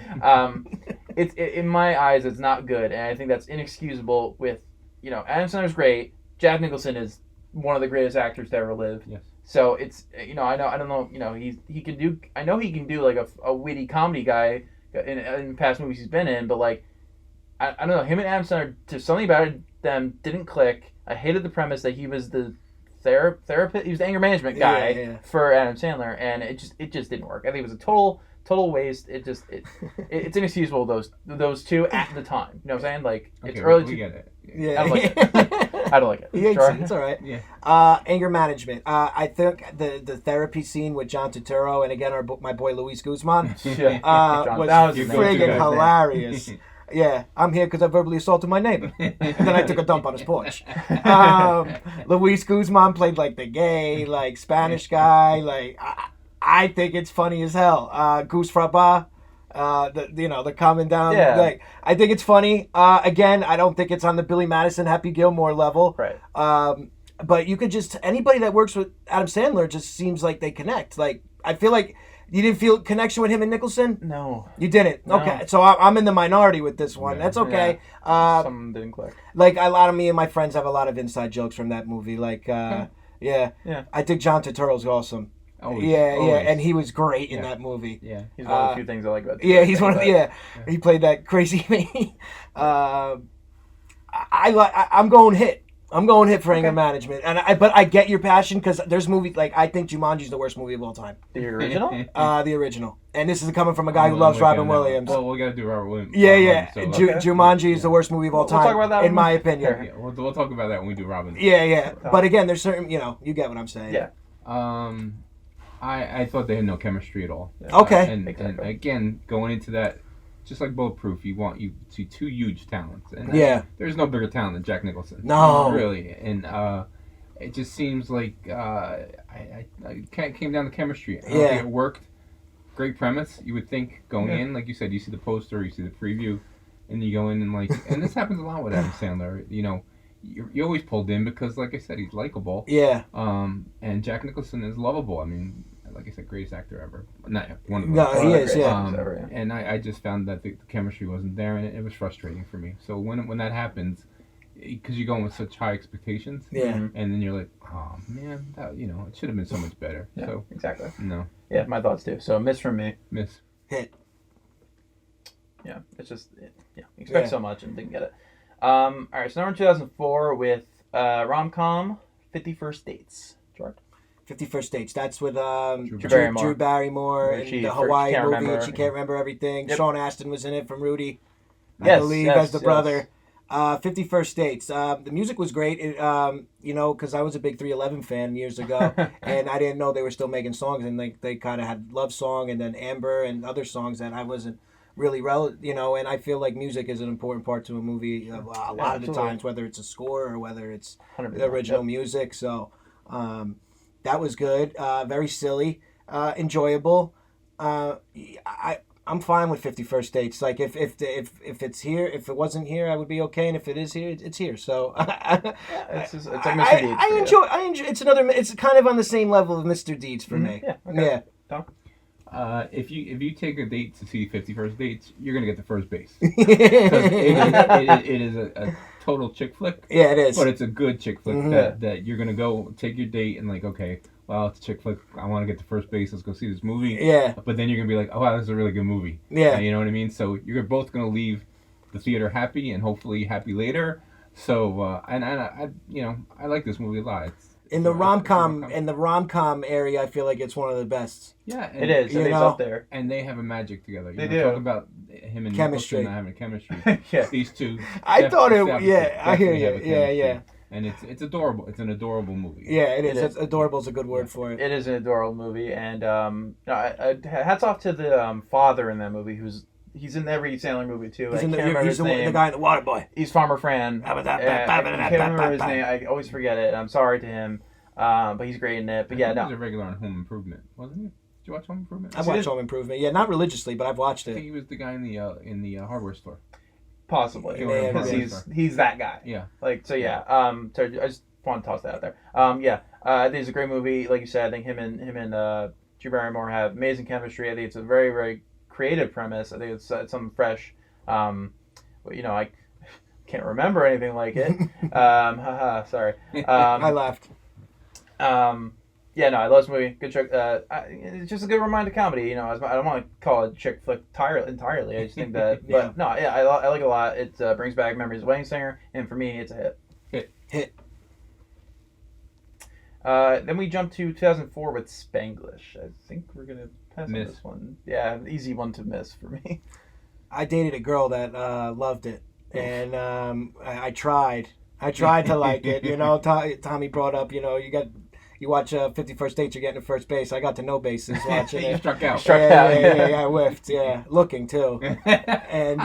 It's in my eyes, it's not good, and I think that's inexcusable. With Adam Sandler's great. Jack Nicholson is one of the greatest actors to ever live. Yes. So it's I don't know he can do. I know he can do like a witty comedy guy in past movies he's been in, but like I don't know, him and Adam Sandler, just something about them didn't click. I hated the premise that he was the therapist. He was the anger management guy for Adam Sandler, and it just didn't work. I think it was a total waste. It's inexcusable. Those two at the time. You know what I'm saying? Like Okay, it's early. we get it. Yeah. I don't like it. I don't like it. He hates Sure. it. It's all right. Yeah. Anger management. I think the therapy scene with John Turturro and again my boy Luis Guzman Yeah. was that was your amazing. go-to friggin' guy. hilarious. Yeah, I'm here because I verbally assaulted my neighbor. And then I took a dump on his porch. Luis Guzman played like the gay, like Spanish guy. Like I think it's funny as hell. Goose Fraba, the coming down. Yeah. Like, I think it's funny. Again, I don't think it's on the Billy Madison, Happy Gilmore level. Right. But you could just anybody that works with Adam Sandler just seems like they connect. Like I feel like. You didn't feel connection with him and Nicholson? No. You didn't? No. Okay. So I'm in the minority with this one. Yeah. That's okay. Some didn't click. Like, a lot of me and my friends have a lot of inside jokes from that movie. Like, yeah. Yeah. I think John Turturro's awesome. Always, yeah, always. and he was great in Yeah. that movie. Yeah. He's one of the few things I like about. Yeah, he's one of the, but- he played that crazy me. I'm going hit. I'm going hit for anger management, but I get your passion because there's movies like I think Jumanji's the worst movie of all time. The original. The original, and this is coming from a guy who loves Robin Williams. Well, we got to do Robin Williams. Yeah. So, Jumanji is the worst movie of all time, We'll talk about that in my opinion. yeah, we'll talk about that when we do Robin. Yeah. But again, there's certain, you get what I'm saying. Yeah. I thought they had no chemistry at all. Okay. And Exactly. again, going into that, just like Bulletproof, you see two huge talents. And Yeah. there's no bigger talent than Jack Nicholson. No. Really. And it just seems like I came down to chemistry. I don't Yeah. think it worked. Great premise. You would think going in, like you said, you see the poster, you see the preview, and you go in and and this happens a lot with Adam Sandler. You're always pulled in because, like I said, he's likable. Yeah. And Jack Nicholson is lovable. I mean, like I said, greatest actor ever. Not one of them. No, he is. great Yeah. actors ever, yeah. And I just found that the chemistry wasn't there, and it was frustrating for me. So when that happens, because you're going with such high expectations, Yeah. Mhm. and then you're like, oh man, that, it should have been so much better. Yeah. So Exactly. no, Yeah, my thoughts too. So miss from me. miss. Hit. Yeah, it's just expect Yeah. so much and didn't get it. All right, so number 2004 with rom-com 51st Dates. George. 51st Dates. That's with Barrymore. Drew Barrymore Where and she the Hawaii can't movie, remember. and she can't remember everything. Yep. Sean Astin was in it from Rudy, I Yes, believe, yes, as the yes. brother. 51st Dates. The music was great. It, because I was a big 311 fan years ago, and I didn't know they were still making songs, and they kind of had Love Song and then Amber and other songs that I wasn't really relevant, and I feel like music is an important part to a movie a lot of the absolutely. times, whether it's a score or whether it's 100%. the original Yep. music. So that was good. Very silly, enjoyable. I'm fine with 51st Dates. Like if it's here, if it wasn't here, I would be okay, and if it is here, it's here. So It's like Mr. Deeds. I enjoy. It's another. It's kind of on the same level of Mr. Deeds for me. Yeah. Okay. Tom? If you take a date to see 51st Dates, you're gonna get the first base. 'Cause Yeah. it is a total chick flick. Yeah, it is. But it's a good chick flick Mhm. that you're gonna go take your date and like, okay, well, it's a chick flick. I want to get to first base. Let's go see this movie. Yeah. But then you're gonna be like, oh wow, this is a really good movie. Yeah. You know what I mean? So you're both gonna leave the theater happy and hopefully happy later. So and I like this movie a lot. In the rom-com area, I feel like it's one of the best. Yeah, It is. You It is know? up there. and they have a magic together. They do. Talk about him and Chemistry. Nicholson not having chemistry. Yeah. These two. I thought it. definitely Yeah, I hear you. have a Yeah, chemistry. yeah, And it's adorable. It's an adorable movie. yeah. It is. It It's adorable is a good word for it. It is an adorable movie, and hats off to the father in that movie. He's in every Sandler movie too. He's, I in can't the, remember he's his the, name. the guy in the water boy. He's Farmer Fran. I can't remember his name. I always forget it. I'm sorry to him, but he's great in it. But yeah, He was no. a regular on Home Improvement, wasn't he? Did you watch Home Improvement? I've watched Home Improvement. Yeah, not religiously, but I've watched I think it. he was the guy in the hardware store. Possibly, Yeah, because yeah. he's that guy. Yeah. Like so, yeah. So I just want to toss that out there. I think it's a great movie. Like you said, I think him and Drew Barrymore have amazing chemistry. I think it's a very very creative premise. I think it's something fresh. I can't remember anything like it. Sorry. I laughed. Yeah, no, I love this movie. Good trick. It's just a good romantic comedy. I don't want to call it chick flick entirely. I just think that, Yeah. but no, yeah, I like it a lot. It brings back memories of Wedding Singer, and for me, it's a hit. Hit. Then we jump to 2004 with Spanglish. I think we're gonna pass on Miss. this one. Yeah, easy one to miss for me. I dated a girl that loved it, and I tried. I tried to like it. You know, Tommy brought up. You know, you watch 50 First Dates, you're getting to first base. I got to no bases watching You it. struck out. Struck out. Yeah, I whiffed. Yeah, looking too. And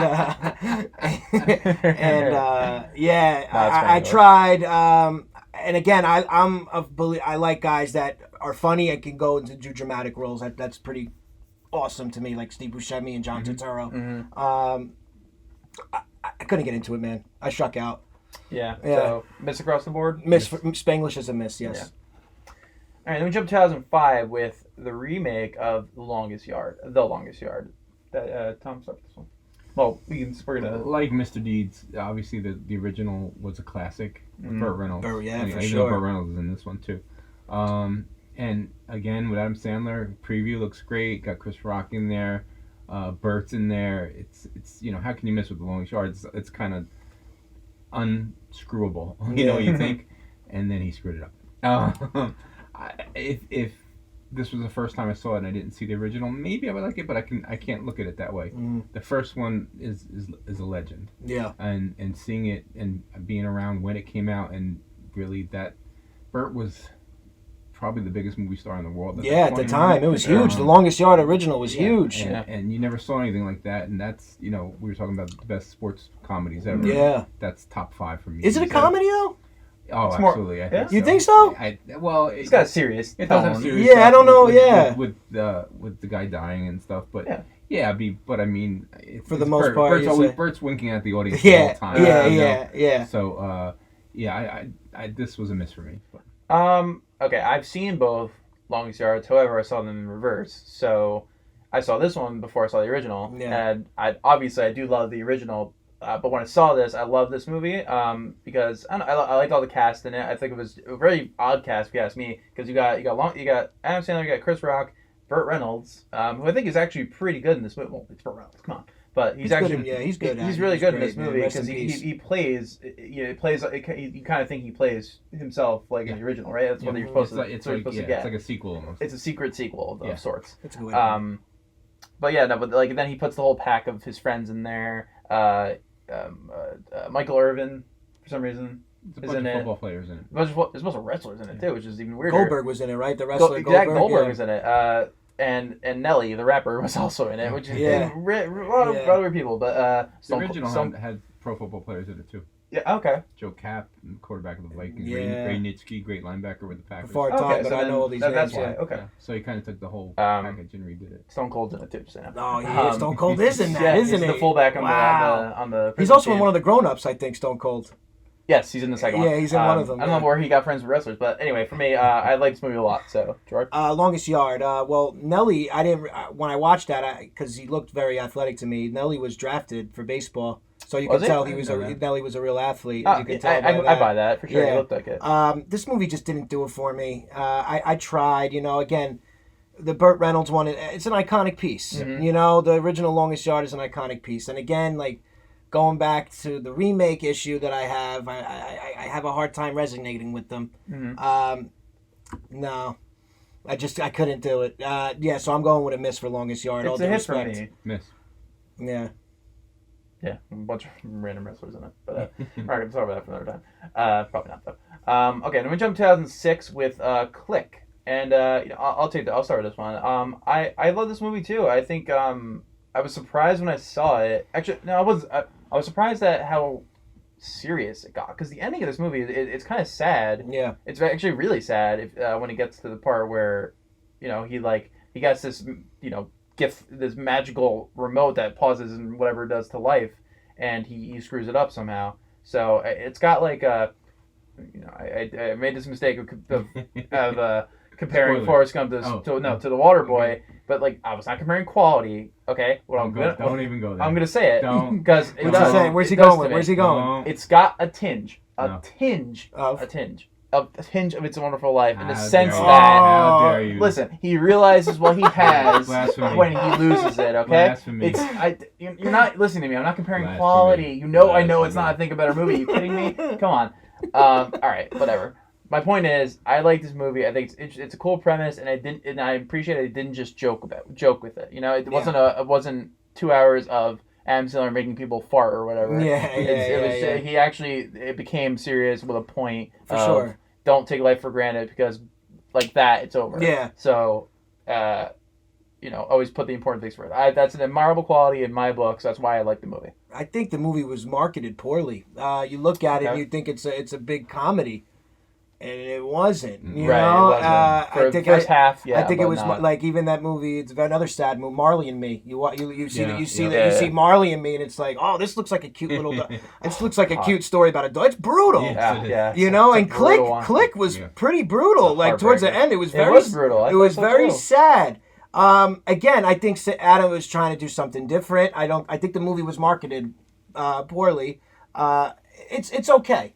yeah, I tried. And again, I like guys that are funny and can go into do dramatic roles. That's pretty awesome to me, like Steve Buscemi and John Turturro. I couldn't get into it, man. I struck out. Yeah. So miss across the board. Miss. Spanglish is a miss. Yes. Yeah. All right, then we jump to 2005 with the remake of The Longest Yard. That Tom, start this one. Well, we're gonna Like Mr. Deeds, obviously the original was a classic. Burt Reynolds. Yeah, for Even sure. Burt Reynolds is in this one too. And again with Adam Sandler, preview looks great. Got Chris Rock in there, Burt's in there. It's how can you miss with The Longest Yard? It's kind of unscrewable, you think, and then he screwed it up. If this was the first time I saw it and I didn't see the original, maybe I would like it, but I can't look at it that way. The first one is a legend. Yeah. And seeing it and being around when it came out, and really that Burt was probably the biggest movie star in the world. At the time it was huge. The Longest Yard original was huge. And you never saw anything like that, and that's we were talking about the best sports comedies ever. Yeah. That's top 5 for me. Is it a comedy though? Oh, It's more- absolutely. I yeah? think You so. think so? It's got a serious. It does have tone. serious Yeah, stuff I don't know, with the guy dying and stuff, but Yeah. I mean, For the most part, Burt's winking at the audience Yeah, all the time. yeah. So, I this was a miss for me. But. Okay, I've seen both Longest Yards. However, I saw them in reverse. So I saw this one before I saw the original, and I do love the original. But when I saw this, I love this movie because I liked all the cast in it. I think it was a very odd cast, if you ask me, because you got Adam Sandler, you got Chris Rock, Burt Reynolds, who I think is actually pretty good in this movie. Well, it's Burt Reynolds, come on, but he's actually good. Yeah, he's good. He's really good in this movie because he plays. You kind of think he plays himself like in the original, right? That's what you're supposed to. It's what you're supposed to get. It's like a sequel almost. It's a secret sequel of sorts. That's a good way. But yeah, no, but like then he puts the whole pack of his friends in there. Michael Irvin, for some reason, There's a bunch of football players in it. There's a bunch of wrestlers in it too, which is even weirder. Goldberg was in it, right? The wrestler Goldberg was in it. And Nelly, the rapper, was also in it, which is a lot of weird people. But the original had pro football players in it too. Yeah. Okay. Joe Kapp, quarterback of the Vikings. Yeah. Ray Nitschke, great linebacker with the Packers. Before our time, but I know all these names. That's why. Okay. Yeah. So he kind of took the whole package and redid it. Stone Cold's in it too. Just saying. Oh yeah, Stone Cold is in that, isn't he? He's the fullback on the. He's also in one of the grown-ups, I think. Stone Cold. Yes, he's in the second one. Yeah, he's in one of them. I don't know where he got friends with wrestlers, but anyway, for me, I like this movie a lot. So, Gerard? Longest Yard. Well, Nelly, I didn't when I watched that because he looked very athletic to me. Nelly was drafted for baseball, so you could tell Nelly was a real athlete. You could tell. I buy that for sure. Yeah. He looked like it. This movie just didn't do it for me. I tried. Again, the Burt Reynolds one. It's an iconic piece. Mm-hmm. The original Longest Yard is an iconic piece, and again, like. Going back to the remake issue that I have a hard time resonating with them. Mm-hmm. No, I couldn't do it. So I'm going with a miss for Longest Yard. It's a hit for me. Miss. Yeah. Yeah, a bunch of random wrestlers in it, but we're not going to talk about that for another time. Probably not though. Okay, then we jump to 2006 with Click, and I'll start with this one. I love this movie too. I think I was surprised when I saw it. Actually, no, I wasn't. I was surprised at how serious it got because the ending of this movie it's kind of sad. Yeah, it's actually really sad if when it gets to the part where, he gets this gift, this magical remote that pauses and whatever it does to life, and he screws it up somehow. So it's got like I made this mistake of comparing Forrest Gump to the Water Boy. Okay. But I was not comparing quality. Okay, don't even go there. I'm gonna say it because it does. Saying? Where's he going? Where's he going? It's got a tinge of It's a Wonderful Life in the sense that listen, he realizes what he has when he loses it. Okay, Blasphemy. You're not listening to me. I'm not comparing quality. I know it's not a Think a Better movie. Are you kidding me? Come on. All right, whatever. my point is, I like this movie. I think it's a cool premise, and I appreciate it didn't just joke with it. You know, it wasn't 2 hours of Adam Sandler making people fart or whatever. It became serious with a point. For sure. Don't take life for granted, because like that, it's over. Yeah. So, always put the important things first. That's an admirable quality in my book, so that's why I like the movie. I think the movie was marketed poorly. You look at it and you think it's a big comedy, and it wasn't. You know? It wasn't. For I think the first half, yeah. I think it was not. like even that movie. It's another sad movie, Marley and Me. You see Yeah. Marley and Me, and it's like, oh, this looks like a cute little. This looks like a cute story about a dog. It's brutal. Yeah. You know, and It's a brutal one. Click was pretty brutal. Like towards the end, it was brutal. It was very sad. Again, I think Adam was trying to do something different. I think the movie was marketed poorly. It's okay.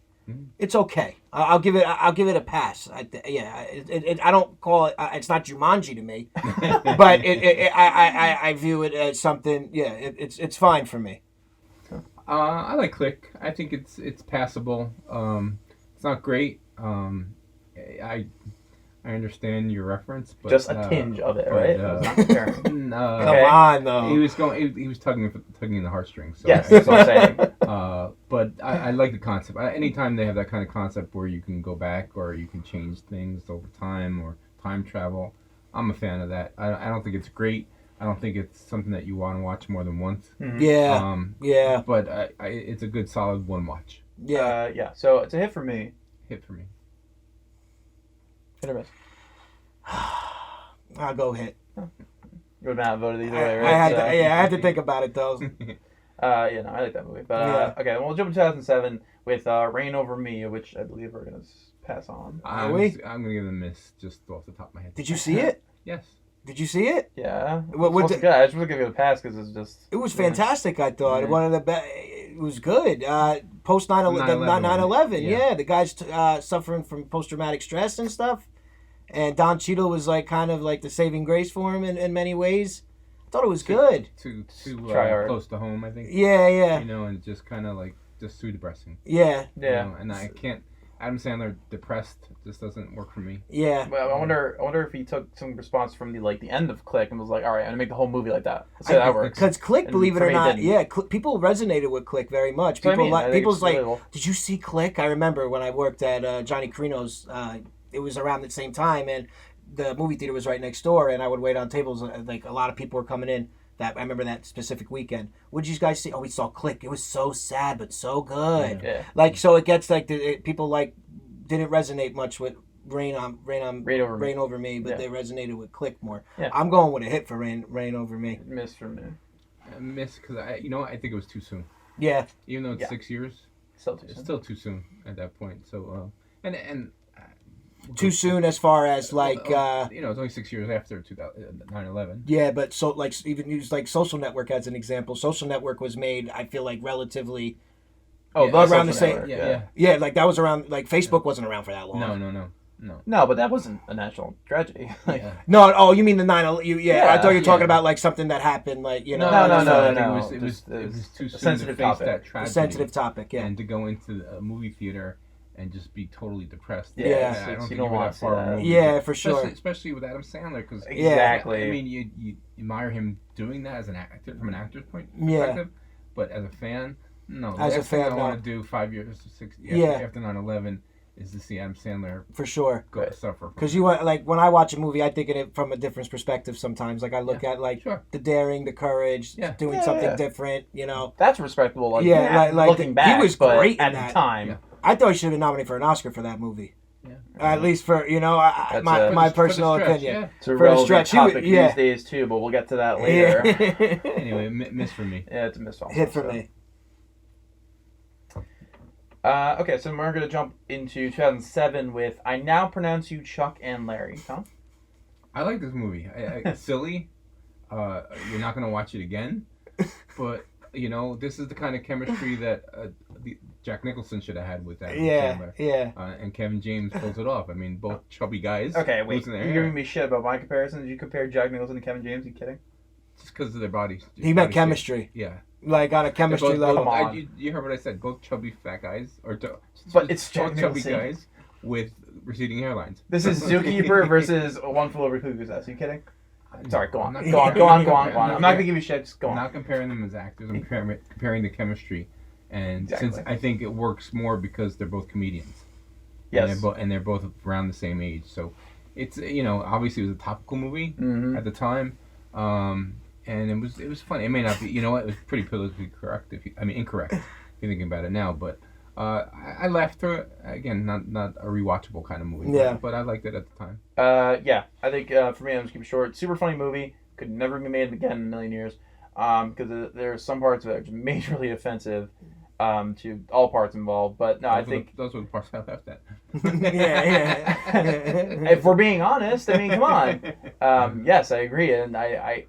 It's okay. I'll give it a pass. I don't call it. It's not Jumanji to me, but I view it as something. Yeah, it's fine for me. I like Click. I think it's passable. It's not great. I understand your reference, but just a tinge of it, right? Come on, though. He was tugging in the heartstrings. So yes, that's what I'm saying. But I like the concept. Anytime they have that kind of concept where you can go back or you can change things over time or time travel, I'm a fan of that. I don't think it's great. I don't think it's something that you want to watch more than once. Mm-hmm. Yeah. But it's a good, solid one watch. Yeah. So it's a hit for me. Hit for me. Hit or miss? I'll go hit. You would not have voted either way, right? I had to think about it though. I like that movie. But okay, we'll jump to 2007 with Reign Over Me, which I believe we're gonna pass on. I'm gonna give it a miss just off the top of my head. Did you see it? Yes. Did you see it? Yeah. What good. I just want to give it a pass because it's just. It was fantastic. I thought Yeah. one of the best. It was good. Post 9/11. Yeah, the guy's suffering from post traumatic stress and stuff. And Don Cheadle was like kind of like the saving grace for him in many ways. I thought it was good. Too Try-hard. close to home, I think. Yeah. You know, and just kind of like just too depressing. Yeah. You know, and I can't. Adam Sandler depressed just doesn't work for me. Yeah. Well, I wonder if he took some response from the end of Click and was like, all right, I'm gonna make the whole movie like that. Let's see how that works. Because Click, And believe it for or me, not, didn't. people resonated with Click very much. That's what I mean. I think People's it's like, relatable. did you see Click? I remember when I worked at Johnny Carino's. It was around the same time, and the movie theater was right next door, and I would wait on tables. Like a lot of people were coming in. I remember that specific weekend. What did you guys see? Oh, we saw Click. It was so sad, but so good. Yeah. Like, so it gets like people like didn't resonate much with Rain Over Me, but they resonated with Click more. Yeah. I'm going with a hit for Rain Over Me. Miss for me. I miss because I think it was too soon. Yeah. Even though it's 6 years, Still too it's soon. still too soon at that point. So Too soon as far as like it's only 6 years after 9/11. yeah, but so like even use like Social Network as an example. Social Network was made, I feel like, relatively around the same. Yeah, like that was around. Like Facebook wasn't around for that long. No, but that wasn't a national tragedy. No, oh, you mean the 9/11? Yeah, I thought you were talking about like something that happened, like No. It was too soon sensitive to face topic. that tragedy. sensitive topic. Yeah. And to go into a movie theater and just be totally depressed. Yeah. I don't You think don't you were want that to far see that. removed. Yeah, for sure. Especially with Adam Sandler, because Exactly. I mean, you admire him doing that as an actor from an actor's point Yeah. perspective, but as a fan, no. As a last thing fan, I no. want to do 5 years, 6 years Yeah. after 9/11 is to see Adam Sandler For sure. go Right. suffer. Because you want, like, when I watch a movie, I think of it from a different perspective sometimes. Like, I look at, like, Sure. the daring, the courage, Yeah. doing Yeah, something yeah. different, you know. That's respectable. Like, Yeah, like looking back, he was but great in at that. the time. Yeah. I thought he should have been nominated for an Oscar for that movie. Yeah. At least for, you know, That's my For the personal stretch, opinion. yeah. It's a For the relevant stretch, topic yeah. these days too, but we'll get to that later. Anyway, miss for me. Yeah, it's a miss. Also, Hit for so. me. Okay, so we're going to jump into 2007 with I Now Pronounce You Chuck and Larry. Tom? I like this movie. It's silly. You're not gonna watch it again, but you know this is the kind of chemistry that Jack Nicholson should have had with Adam Sandler. Yeah. And Kevin James pulls it off. I mean, both chubby guys. Okay, wait. losing their You're hair. giving me shit about my comparison? Did you compare Jack Nicholson to Kevin James? Are you kidding? Just because of their bodies. He meant chemistry. Yeah. Like, on a chemistry level. Come on. You heard what I said? Both chubby fat guys, But it's both Jack chubby Nicholson. guys with receding hairlines. This is Zookeeper versus One Flew Over Cuckoo's Nest. Are you kidding? Sorry, go on. I'm Go on. I'm not gonna give you shit. Just go I'm on. not comparing them as actors. I'm comparing the chemistry, and Exactly. since I think it works more because they're both comedians. Yes. And they're both around the same age, so it's obviously it was a topical movie Mhm. at the time, and it was funny. It may not be, it was pretty politically correct incorrect if you're thinking about it now, but I laughed through it. Again, not a rewatchable kind of movie. Yeah. But I liked it at the time. Yeah. I think for me, I'm just keep it short. Super funny movie. Could never be made again in a million years. Because there are some parts of it which are majorly offensive. To all parts involved, but no, I think those were the parts I laughed at. yeah. if we're being honest, I mean, come on. Yes, I agree, and I'll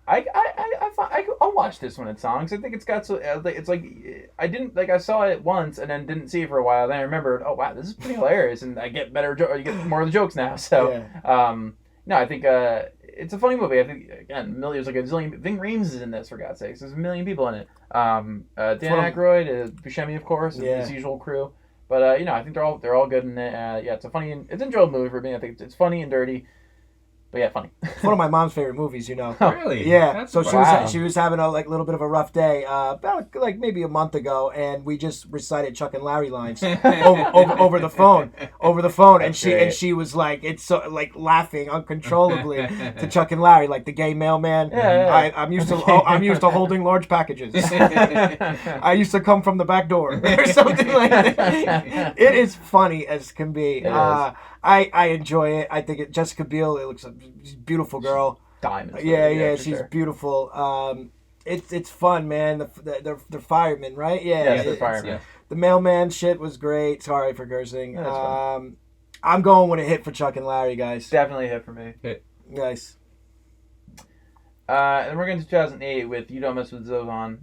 watch this when it's on because I think it's got so. It's like I saw it once and then didn't see it for a while. Then I remembered, oh wow, this is pretty hilarious, and I get you get more of the jokes now. So, no, I think it's a funny movie. I think again, there's like a zillion. Ving Rhames is in this for God's sakes. There's a million people in it. Dan Aykroyd, Buscemi, of course, his usual crew. But I think they're all good in it. Yeah, it's it's an enjoyable movie for me. I think it's funny and dirty, but yeah, funny. It's one of my mom's favorite movies, Really? Yeah. That's So wow. she was having a little bit of a rough day about maybe a month ago, and we just recited Chuck and Larry lines over the phone, and she was like, it's so like laughing uncontrollably to Chuck and Larry, like the gay mailman. Yeah. I'm used to holding large packages. I used to come from the back door or something like that. It is funny as can be. I enjoy it. I think Jessica Biel. It looks she's a beautiful girl. Diamonds. Yeah, she's sure. beautiful. It's fun, man. They're firemen, right? Yes, they're firemen. Yeah. The mailman shit was great. Sorry for cursing. That's fine. I'm going with a hit for Chuck and Larry, guys. Definitely a hit for me. Nice. And we're going to 2008 with You Don't Mess with Zohan.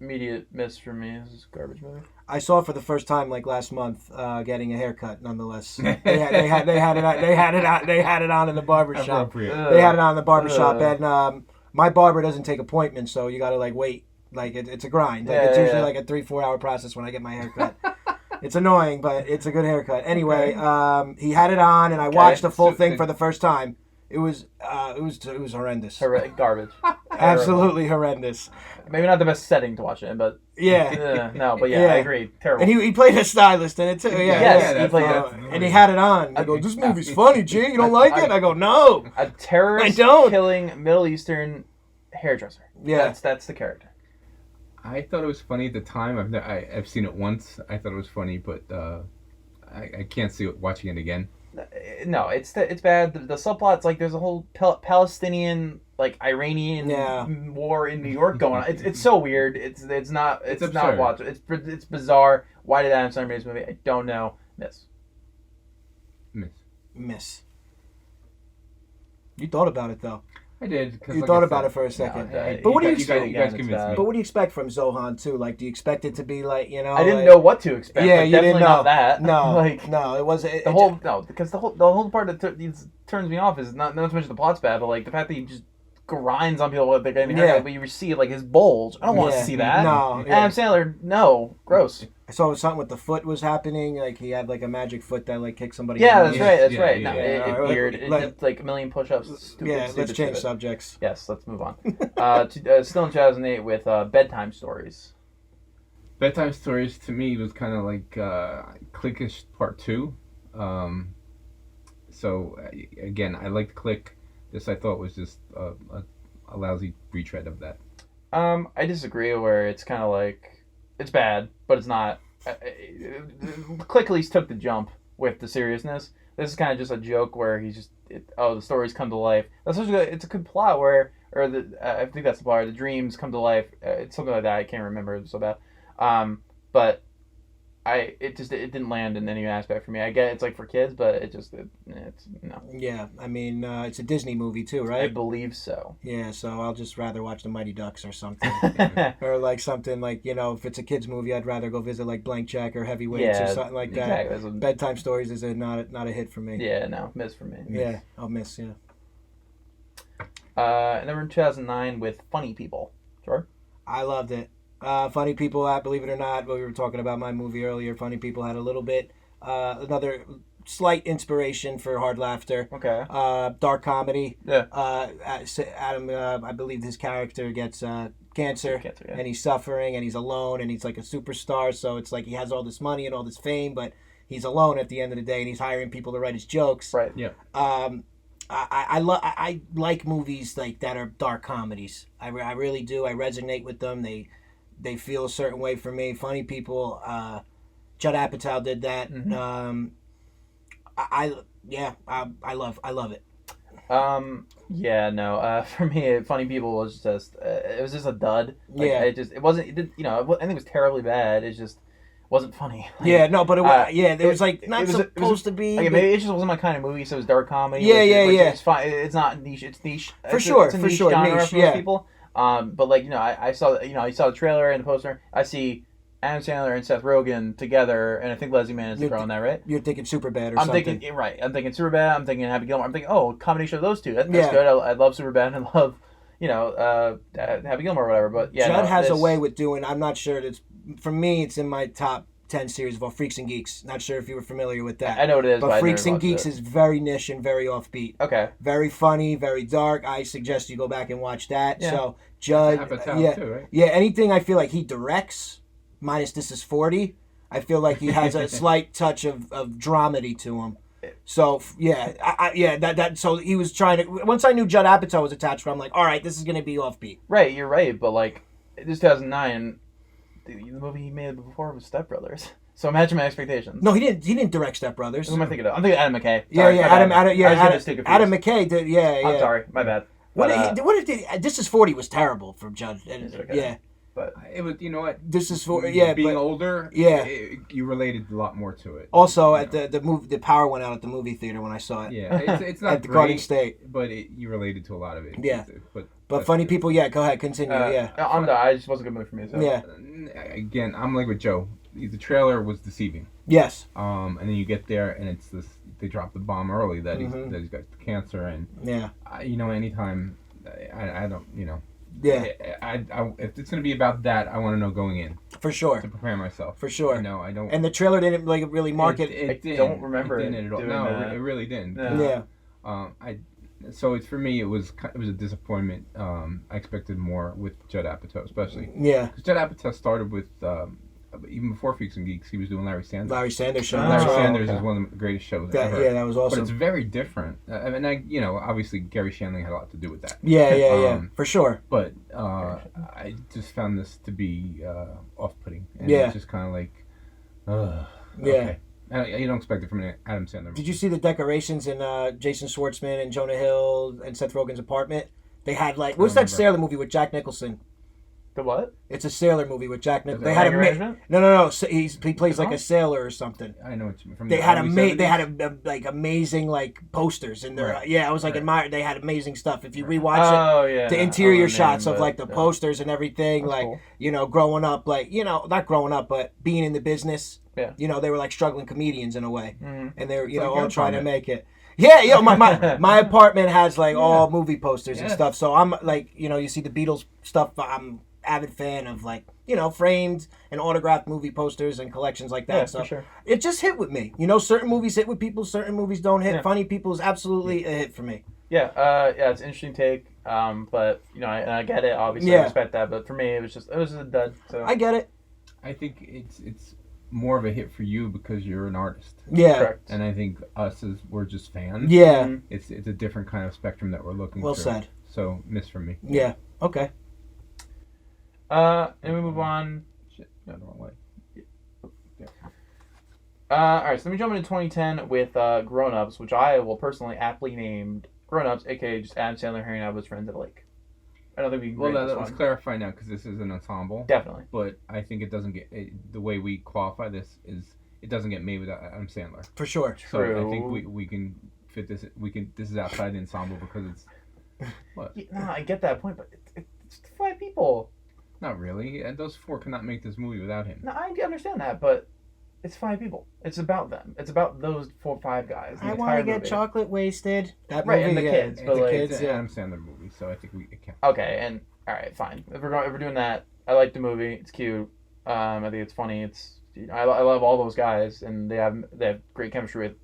Immediate miss for me. This is a garbage movie. I saw it for the first time last month, getting a haircut. Nonetheless, they had it on in the barbershop. Appropriate. They had it on in the barbershop, and my barber doesn't take appointments, so you gotta wait. It's a grind. It's usually like a 3-4 hour process when I get my haircut. It's annoying, but it's a good haircut. Anyway, he had it on, and I watched the full thing for the first time. It was horrendous. Garbage. Absolutely horrendous. Maybe not the best setting to watch it in, but Yeah. no, but I agree. Terrible. And he played a stylist in it too. Yes, he played and he had it on. I go, this movie's funny, G. You don't like it? I go, no. A terrorist I don't. killing Middle Eastern hairdresser. Yeah. That's the character. I thought it was funny at the time. I've seen it once. I thought it was funny, but I can't see it watching it again. No, it's bad. The subplot's like there's a whole Palestinian Iranian war in New York going on. It's so weird. It's not absurd. watchable. It's bizarre. Why did Adam Sandler make this movie? I don't know. Miss. You thought about it though. I did. You thought about it for a second. But what do you expect? You guys convinced me. But what do you expect from Zohan too? Like, do you expect it to be like I didn't know what to expect. Yeah, like, you definitely didn't know. not that. No, no, it wasn't. Because the whole part that turns me off is not so much the plot's bad, but like the fact that he just grinds on people with the haircut, but you see like his bulge. I don't want to see that. No, Adam Sandler, no, gross. I saw something with the foot was happening. Like he had like a magic foot that like kicked somebody. Yeah, in the that's knee. right. Yeah, No, yeah. it's weird. It did like a million push-ups. Stupid, Let's change subjects. Yes, let's move on. Still in 2008 with Bedtime Stories. Bedtime Stories to me was kind of like Click-ish Part 2. So again, I liked Click. This I thought was just a lousy retread of that. I disagree. Where it's kind of like it's bad, but it's not. Click at least took the jump with the seriousness. This is kind of just a joke where he's just the stories come to life. It's a good plot where I think that's the plot. Where the dreams come to life. It's something like that. I can't remember. It was so bad. But it didn't land in any aspect for me. I get it's like for kids, but it's no. Yeah, I mean it's a Disney movie too, I right? believe so. Yeah, so I'll just rather watch the Mighty Ducks or something, or like something like if it's a kids movie, I'd rather go visit like Blank Check or Heavyweights or something like that. Exactly. Bedtime Stories is not a hit for me. Yeah, no, miss for me. Yeah, I'll miss. Yeah. And then we're in 2009 with Funny People. Sure. I loved it. Funny People, believe it or not, we were talking about my movie earlier. Funny People had a little bit. Another slight inspiration for hard laughter. Okay. Dark comedy. Yeah. Adam, I believe his character gets cancer, Cancer, yeah. and he's suffering, and he's alone, and he's like a superstar. So it's like he has all this money and all this fame, but he's alone at the end of the day, and he's hiring people to write his jokes. Right. Yeah. I like movies like that are dark comedies. I really do. I resonate with them. They feel a certain way for me. Funny people. Judd Apatow did that. Mm-hmm. I love it. Yeah, no. For me, Funny People was just it was just a dud. Like, Yeah. it wasn't. It did, you know, I think it was terribly bad. It just wasn't funny. Like, Yeah, no, but it was it was like it not was supposed to be. Like, but- maybe it just wasn't my kind of movie. So it was dark comedy. Yeah, which yeah. It's fine. It's not niche. It's niche. For sure, It's a for niche sure, genre niche, for yeah. most people. But like, you know, I saw, you know, I saw the trailer and the poster. I see Adam Sandler and Seth Rogen together, and I think Leslie Mann is the girl in that, right? You're thinking Superbad or I'm something. thinking, right. I'm thinking Superbad. I'm thinking Happy Gilmore. I'm thinking, oh, combination of those two. That's Yeah. good. I love Superbad and I love, you know, Happy Gilmore or whatever. But yeah, Judd no, has a this- way with doing. I'm not sure. It's for me. It's in my top 10 series of all Freaks and Geeks. Not sure if you were familiar with that. I know what it is, But I Freaks never and watched Geeks it. is very niche and very offbeat. Okay. Very funny, very dark. I suggest you go back and watch that. Yeah. So Judd, Apatow yeah, too, right? yeah. Anything I feel like he directs, minus This Is 40, I feel like he has a slight touch of dramedy to him. So yeah, that. So he was trying to. Once I knew Judd Apatow was attached, I'm like, all right, this is gonna be offbeat. Right, you're right. But like, this 2009, the movie he made before was Step Brothers. So imagine my expectations. No, he didn't. He didn't direct Step Brothers. Who am I thinking of? I'm thinking Adam McKay. Yeah, Sorry, yeah, my bad. Adam, yeah, I was getting this too confused. Adam McKay did. Yeah, yeah. I'm sorry, my bad. What But, did what did This Is 40 was terrible from Judd. It's okay. Yeah, but It was, you know what? This Is 40. Yeah, being but older, Yeah. you related a lot more to it. also You at know. the movie, the power went out at the movie theater when I saw it. Yeah, it's not At the Garden great, State. but you related to a lot of it. Yeah. but But Funny People, yeah, go ahead, continue. Yeah, I just wasn't a good movie for me. So. yeah, Again, I'm like with Joe. The trailer was deceiving. yes, And then you get there and it's this. They drop the bomb early that Mhm. he's got cancer, and yeah, you know, anytime I don't, you know, yeah, I if it's gonna be about that, I want to know going in for sure, to prepare myself. for sure. You know, I don't. And the trailer didn't like really market. I didn't. don't remember It it didn't at all. doing No, that. it really didn't. Yeah. Yeah, So it's for me. It was a disappointment. I expected more with Judd Apatow, especially yeah. because Judd Apatow started with even before Freaks and Geeks, he was doing Larry Sanders. Larry Sanders show. Oh, Larry that's right. Sanders okay. is one of the greatest shows That, ever. yeah, that was But it's awesome. very different. I mean, you know, obviously Gary Shandling had a lot to do with that. Yeah, yeah, yeah, Um, for sure. But I just found this to be off-putting. And Yeah. It's just kind of like, Yeah. okay. You don't expect it from an Adam Sandler movie. Did you see the decorations in Jason Schwartzman and Jonah Hill and Seth Rogen's apartment? They had like, what's that remember. sailor movie with Jack Nicholson? The what? It's a sailor movie with Jack Nicholson. They it had Anger a Management? no. So he plays like Oh. a sailor or something. I know what you mean. From They the had early they 70s? had like amazing like posters in their Right. yeah. I was like Right. admired. They had amazing stuff. If you rewatch Oh yeah. it, the I don't interior know the shots name, of but, like the yeah. posters and everything, That's like cool. you know, growing up, like you know, not growing up, but being in the business. Yeah. You know, they were like struggling comedians in a way, Mhm. and they were like all your trying to apartment. make it. Yeah, yeah. My apartment has like Yeah. all movie posters and Yes. stuff. So I'm like, you know, you see the Beatles stuff. I'm avid fan of like, you know, framed and autographed movie posters and collections like that. Yeah, so for sure. it just hit with me. You know, certain movies hit with people, certain movies don't hit. Yeah. Funny People is absolutely a hit for me. Yeah, it's an interesting take. But you know, I get it. Obviously, Yeah. I respect that. But for me, it was just a dud. So I get it. I think it's more of a hit for you because you're an artist. Yeah. correct. And I think we're just fans. Yeah. Mhm. It's a different kind of spectrum that we're looking Well through. said. So miss from me. Yeah. Okay. And we move on. Shit, no, the wrong way. All right, so let me jump into 2010 with Grown Ups, which I will personally aptly named Grown Ups, aka just Adam Sandler hanging out with his friends at a lake. I don't think we can Well, rate this let's one. clarify now because this is an ensemble. Definitely. But I think it doesn't get the way we qualify this is it doesn't get made without Adam Sandler. For sure. So I True. think we can fit this. This is outside the ensemble because it's what? Yeah, no, I get that point, but it's 5 people. Not really. And those 4 cannot make this movie without him. No, I understand that, but it's 5 people. It's about them. It's about those 4 or 5 guys. the I want entire to get movie. chocolate wasted. That Right, movie, and the yeah. kids, And but the like- kids, It's an yeah. Adam Sandler movie, so I think it counts. Okay, and all right, fine. If we're doing that, I like the movie. It's cute. I think it's funny. I love all those guys, and they have great chemistry with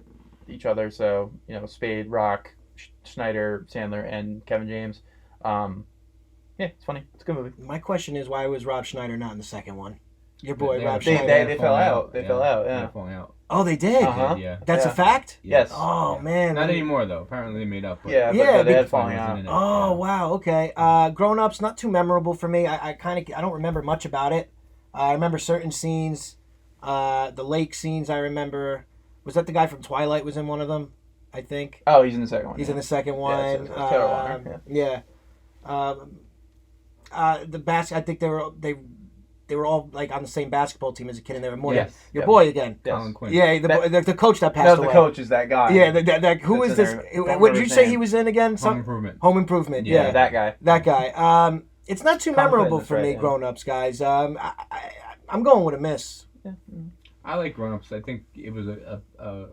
each other. So Spade, Rock, Schneider, Sandler, and Kevin James. Yeah, it's funny. It's a good movie. My question is, why was Rob Schneider not in the second one? Your boy They Rob had a Schneider. They falling fell out. They fell out. They Yeah. had a falling out. Oh, they did. Uh-huh. Yeah. That's Yeah. a fact. Yes. Oh man. Not anymore though. Apparently they made up. But Yeah, Yeah, but they had big falling wasn't out. in it. Oh Yeah. wow. Okay. Grown Ups, not too memorable for me. I don't remember much about it. I remember certain scenes. The lake scenes. I remember. Was that the guy from Twilight was in one of them? I think. Oh, he's in the second one. He's yeah. in the second Yeah, one. it's Taylor Lautner, Yeah. I think they were all like on the same basketball team as a kid, and they were more. Yes. Your Yeah. boy again. Yes. Colin Quinn. Yeah, the coach that passed No, away. the coach is that guy. Yeah, who That's is in this? there. Don't What did remember you his say name. he was in again? Home Improvement. Home Improvement. Yeah, Yeah, that guy. that guy. It's not too Colin memorable Quinn, for that's me, right, yeah. Grown Ups, guys. I'm going with a miss. I like Grown Ups. I think it was a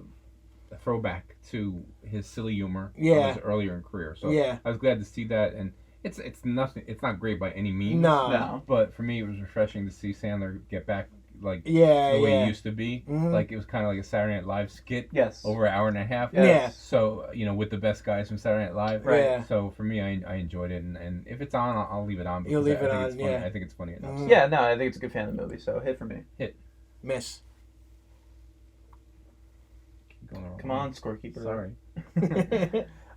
throwback to his silly humor. Yeah. His earlier in career. So Yeah. I was glad to see that, and it's nothing. It's not great by any means. No. But for me, it was refreshing to see Sandler get back like Yeah, the way yeah. he used to be. Mhm. Like it was kind of like a Saturday Night Live skit. Yes. Over an hour and a half. Yeah. So with the best guys from Saturday Night Live. Right. Yeah. So for me, I enjoyed it, and if it's on, I'll leave it on. You'll because leave it I think on, it's funny. yeah. I think it's funny enough. Mhm. Yeah, no, I think it's a good fan of the movie. So hit for me. Miss. Keep going the wrong Come way. on, scorekeeper. Sorry.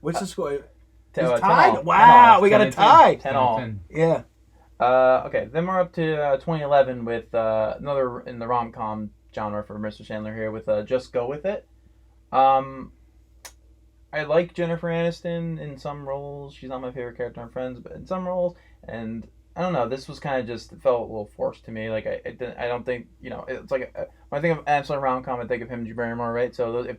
What's the score? Ten- It's 10 tied? all. Wow, 10 we got a 10. tie. 10 all. 10. Yeah. Okay, then we're up to 2011 with another in the rom-com genre for Mr. Sandler here with Just Go With It. I like Jennifer Aniston in some roles. She's not my favorite character on Friends, but in some roles, and I don't know. This was kind of just felt a little forced to me. Like I don't think it's like when I think of Adam Sandler rom-com, I think of him and Drew Barrymore, right? So if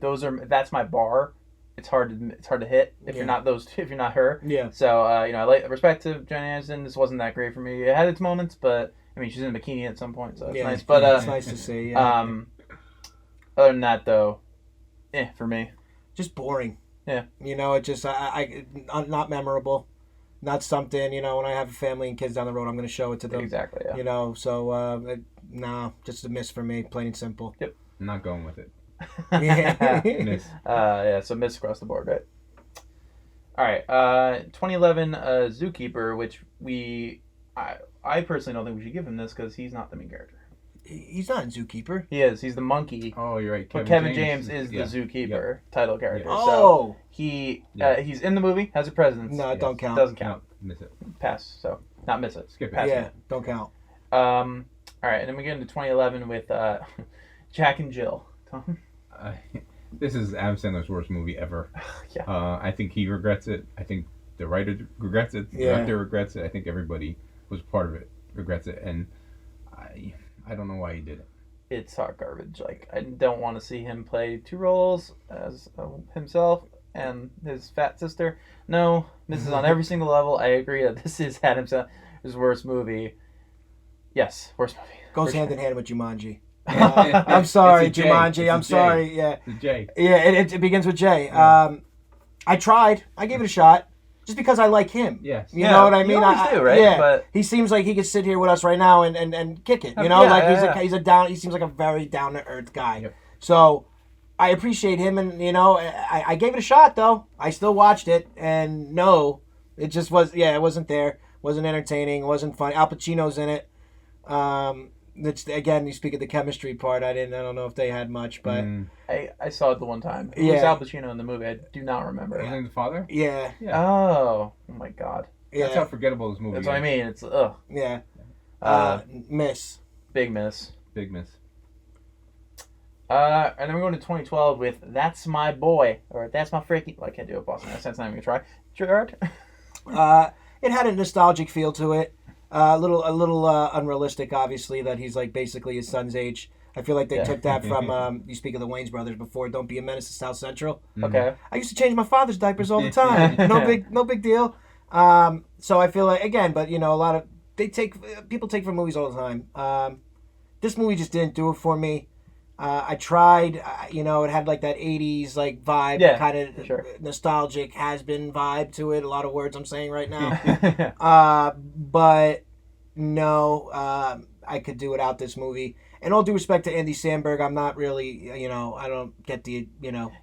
that's my bar, it's hard to hit if you're not if you're not her. Yeah. So I like respect to Jen Aniston. This wasn't that great for me. It had its moments, but I mean she's in a bikini at some point, so it's nice. But it's nice to see. Yeah. other than that though, for me. Just boring. Yeah. It just not memorable. Not something, when I have a family and kids down the road, I'm going to show it to them. Exactly. Yeah. So no, just a miss for me, plain and simple. I'm not going with it. Yeah. Miss. So miss across the board, right? All right. 2011 Zookeeper, which I personally don't think we should give him this because he's not the main character. He's not in Zookeeper. He is. He's the monkey. Oh, you're right. But Kevin James is the zookeeper title character. Yeah. So he's in the movie, has a presence. No, it don't count. Doesn't count. Miss it. Pass. So not miss it. Skip it. Pass Yeah, it. don't count. All right, and then we get into 2011 with Jack and Jill. Tom? This is Adam Sandler's worst movie ever. Yeah. I think he regrets it. I think the writer regrets it. The director regrets it. I think everybody who was part of it regrets it. And I don't know why he did it. It's hot garbage. Like I don't want to see him play two roles as himself and his fat sister. No, this is on every single level. I agree that this is Adam Sandler's worst movie. Yes, worst movie. Goes For hand sure. in hand with Jumanji. I'm sorry, It's a J. Jumanji. It's a I'm J. sorry. Yeah. The J. Yeah, it begins with J. I tried. I gave it a shot. Just because I like him. Yes. You know what I mean? You always do, right? Yeah. But he seems like he could sit here with us right now and kick it. You know, he seems like a very down to earth guy. Yep. So I appreciate him, and I gave it a shot though. I still watched it, and no, it just it wasn't there. Wasn't entertaining. Wasn't fun. Al Pacino's in it. It's again, you speak of the chemistry part. I don't know if they had much, but I saw it the one time. Who was Al Pacino in the movie? I do not remember. Isn't the father? yeah. Oh my god. Yeah. That's how forgettable this movie That's is. what I mean. It's Yeah. Miss. big miss. Big miss. And then we're going to 2012 with That's My Boy, or That's My Freaky. Well, I can't do a Boston accent, so I'm not even going to try. Gerard? It had a nostalgic feel to it. A little unrealistic, obviously, that he's like basically his son's age. I feel like they took that from, you speak of the Wayans brothers before, Don't Be a Menace to South Central. Okay. I used to change my father's diapers all the time. No big deal. So I feel like, again, but a lot of, people take from movies all the time. This movie just didn't do it for me. I tried, it had like that 80s like vibe, kind of nostalgic has-been vibe to it. A lot of words I'm saying right now. But no, I could do without this movie. in all due respect to Andy Samberg, I'm not really, I don't get the,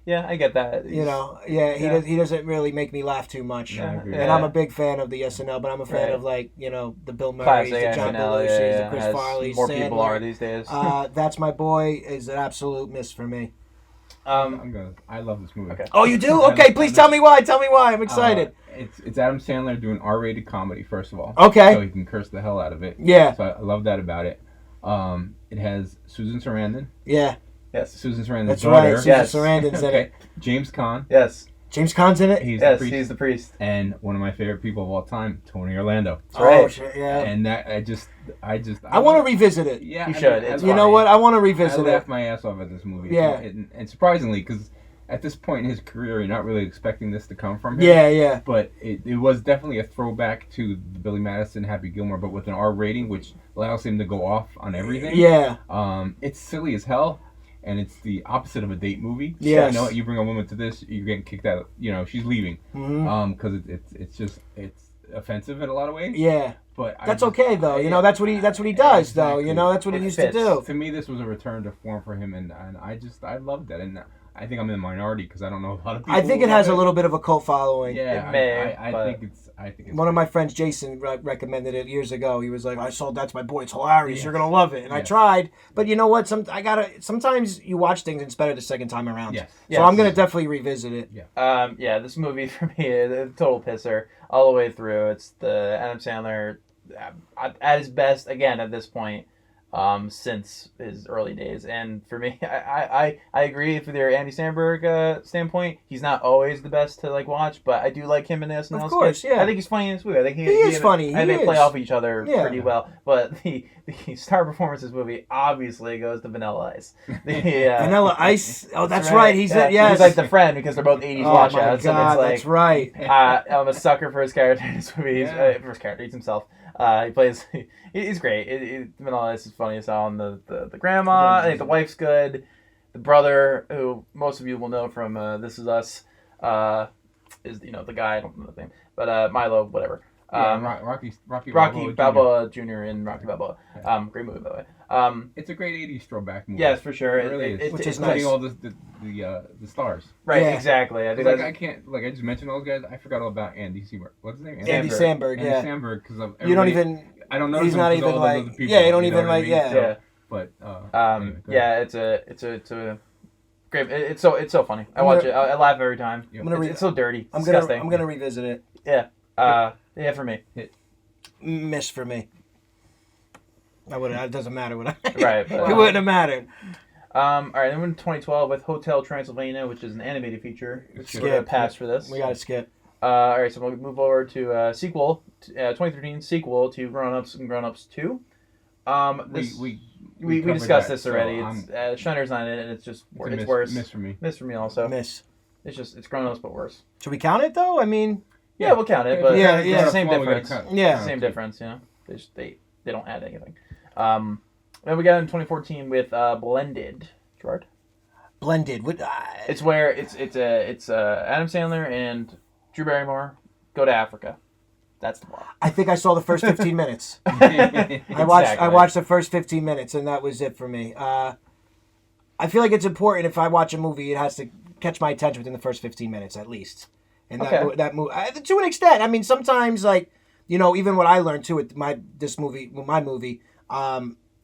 Yeah, I get that. he Yeah. he doesn't really make me laugh too much. Yeah, I agree. And I'm a big fan of the SNL, but I'm a fan Right. of the Bill Murrays, Classic the John SNL, Belushi's, the Chris as Farley's, more Sandler. people are these days. That's My Boy is an absolute miss for me. I love this movie. Okay. Oh, you do? Okay, please tell me why. Tell me why. I'm excited. It's Adam Sandler doing R-rated comedy, first of all. Okay. So he can curse the hell out of it. Yeah. So I love that about it. It has Susan Sarandon. Yeah. Yes. Susan Sarandon's That's daughter. right. Susan Yes. Sarandon's in Okay. it. James Caan. Yes. James Caan's in it? He's Yes. the priest. He's the priest. And one of my favorite people of all time, Tony Orlando. That's right. Oh, shit, yeah. And that I want to revisit it. Yeah, You should. It's You know what? I want to revisit I laughed it. my ass off at this movie. Yeah. And surprisingly, because at this point in his career, you're not really expecting this to come from him. Yeah, yeah. But it was definitely a throwback to the Billy Madison, Happy Gilmore, but with an R rating, which allows him to go off on everything. Yeah. It's silly as hell, and it's the opposite of a date movie. Yes. You bring a woman to this, you're getting kicked out. She's leaving. Mhm. Because it's offensive in a lot of ways. Yeah. But That's okay though. That's what he does though. Exactly. That's what he It used fits. to do. To me, this was a return to form for him, and I loved that. And I think I'm in the minority because I don't know a lot of people. I think who it has love a little bit of a cult following. Yeah, It may, I but- think it's One of my friends, Jason, recommended it years ago. He was like, "I saw That's My Boy. It's hilarious. Yes. You're gonna love it." And I Yes. tried, but you know what? Sometimes you watch things and it's better the second time around. Yes. So Yes. I'm gonna definitely revisit it. Yeah, this movie for me is a total pisser all the way through. It's the Adam Sandler at his best again at this point since his early days. And for me, I agree with your Andy Samberg standpoint. He's not always the best to watch, but I do like him in this. Of course, yeah. I think he's funny in this movie. I think He is funny. I think He they play is. off each other Yeah. pretty well. But the star performance of this movie obviously goes to Vanilla Ice. Vanilla Ice. Oh, that's right. right. He's Yeah, yes. He's like the friend because they're both 80s Oh my watchouts. god, And it's like, that's right. I'm a sucker for his character in this movie. Yeah. For his character, he's himself. He plays. He's great. Vanilla Ice is funny as hell. And the grandma. I think the wife's good. The brother, who most of you will know from This Is Us, is the guy. I don't know the name, but Milo, whatever. Rocky Balboa Jr. in Rocky Balboa. Great movie by the way. It's a great '80s throwback movie. Yes, for sure. It really is. Which is Including nice. all the stars. Right. Yeah. Exactly. I think Like that's, I can't I just mentioned those guys. I forgot all about Andy Samberg. What's his name? Andy Samberg. Andy Yeah. Samberg because You don't even. I don't know. He's not even like. Yeah, you don't even like. Yeah. yeah. But Yeah, it's a great. It's so funny. I I'm watch gonna- it. I laugh every time. I'm gonna It's so dirty. I'm Disgusting. gonna revisit it. Yeah, for me. Miss for me. I would. It doesn't matter what I. Right, but- it wouldn't have mattered. All right, then in 2012 with Hotel Transylvania, which is an animated feature. Skip. We're gonna pass for this. We gotta skip. All right, so we'll move over to sequel, 2013 sequel to Grown Ups and Grown Ups 2. We covered discussed that, this already. so It's Shiner's not in it, and it's just it's it's worse. Miss for me. Miss for me also. Miss. It's Grown Ups but worse. Should we count it though? I mean. Yeah, we'll count it, but Yeah, it's yeah. the same Well, we gotta difference. cut. Yeah. Same difference, They don't add anything. Then we got in 2014 with Blended. Gerard. Blended. What? It's where it's Adam Sandler and Drew Barrymore go to Africa. That's the plot. I think I saw the first 15 minutes. I Exactly. watched the first 15 minutes, and that was it for me. I feel like it's important if I watch a movie, it has to catch my attention within the first 15 minutes at least. And Okay. that movie, to an extent. I mean, sometimes even what I learned too with my movie, a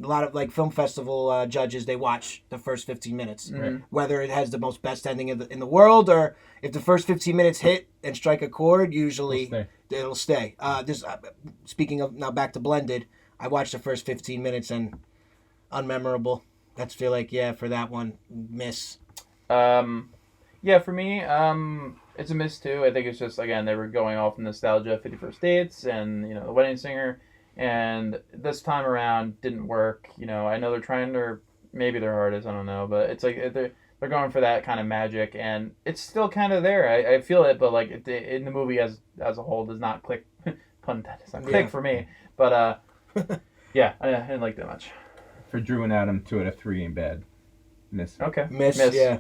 lot of film festival judges, they watch the first 15 minutes, Mhm. whether it has the most best ending in the world, or if the first 15 minutes hit and strike a chord, usually it'll stay. Speaking of now, back to Blended, I watched the first 15 minutes and unmemorable. That's feel like for that one, miss. Yeah, for me, it's a miss too. I think it's just again they were going off nostalgia, 51st Dates, and The Wedding Singer, and this time around didn't work. I know they're trying to, maybe their hardest, I don't know, but it's like they're going for that kind of magic, and it's still kind of there. I feel it, but in the movie as a whole does not click. Pun intended, does not click for me. But yeah, I didn't like that much. For Drew and Adam, 2 out of 3 ain't bad. Miss. Okay, Miss. Yeah.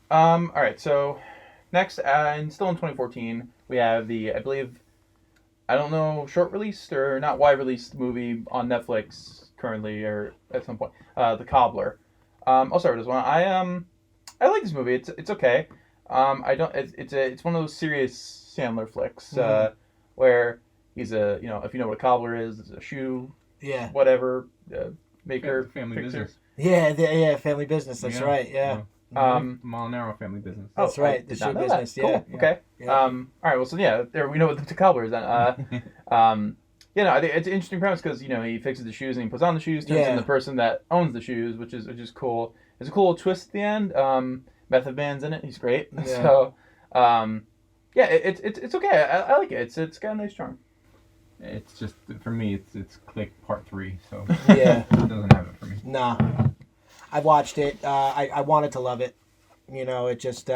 All right, so next, and still in 2014, we have I don't know, short released or not wide released movie on Netflix, currently or at some point. The Cobbler. I'll start with this one. I like this movie. It's okay. I don't. It's one of those serious Sandler flicks where he's a if you know what a cobbler is, it's a shoe Yeah. whatever maker Family fixer. business. Yeah, family business. That's Yeah. right. Yeah. Molinaro family business. That's I right, the did not shoe know business, that. Cool. yeah. Okay. Yeah. All right. Well, so yeah, there we know what the cobbler is then. I think it's an interesting premise because he fixes the shoes and he puts on the shoes, turns Yeah. into the person that owns the shoes, which is cool. There's a cool twist at the end. Method Man's in it. He's great. Yeah. So, it's okay. I like it. It's got a nice charm. It's just for me. It's Click Part 3, so Yeah. it doesn't have it for me. Nah. I watched it. I wanted to love it. It just.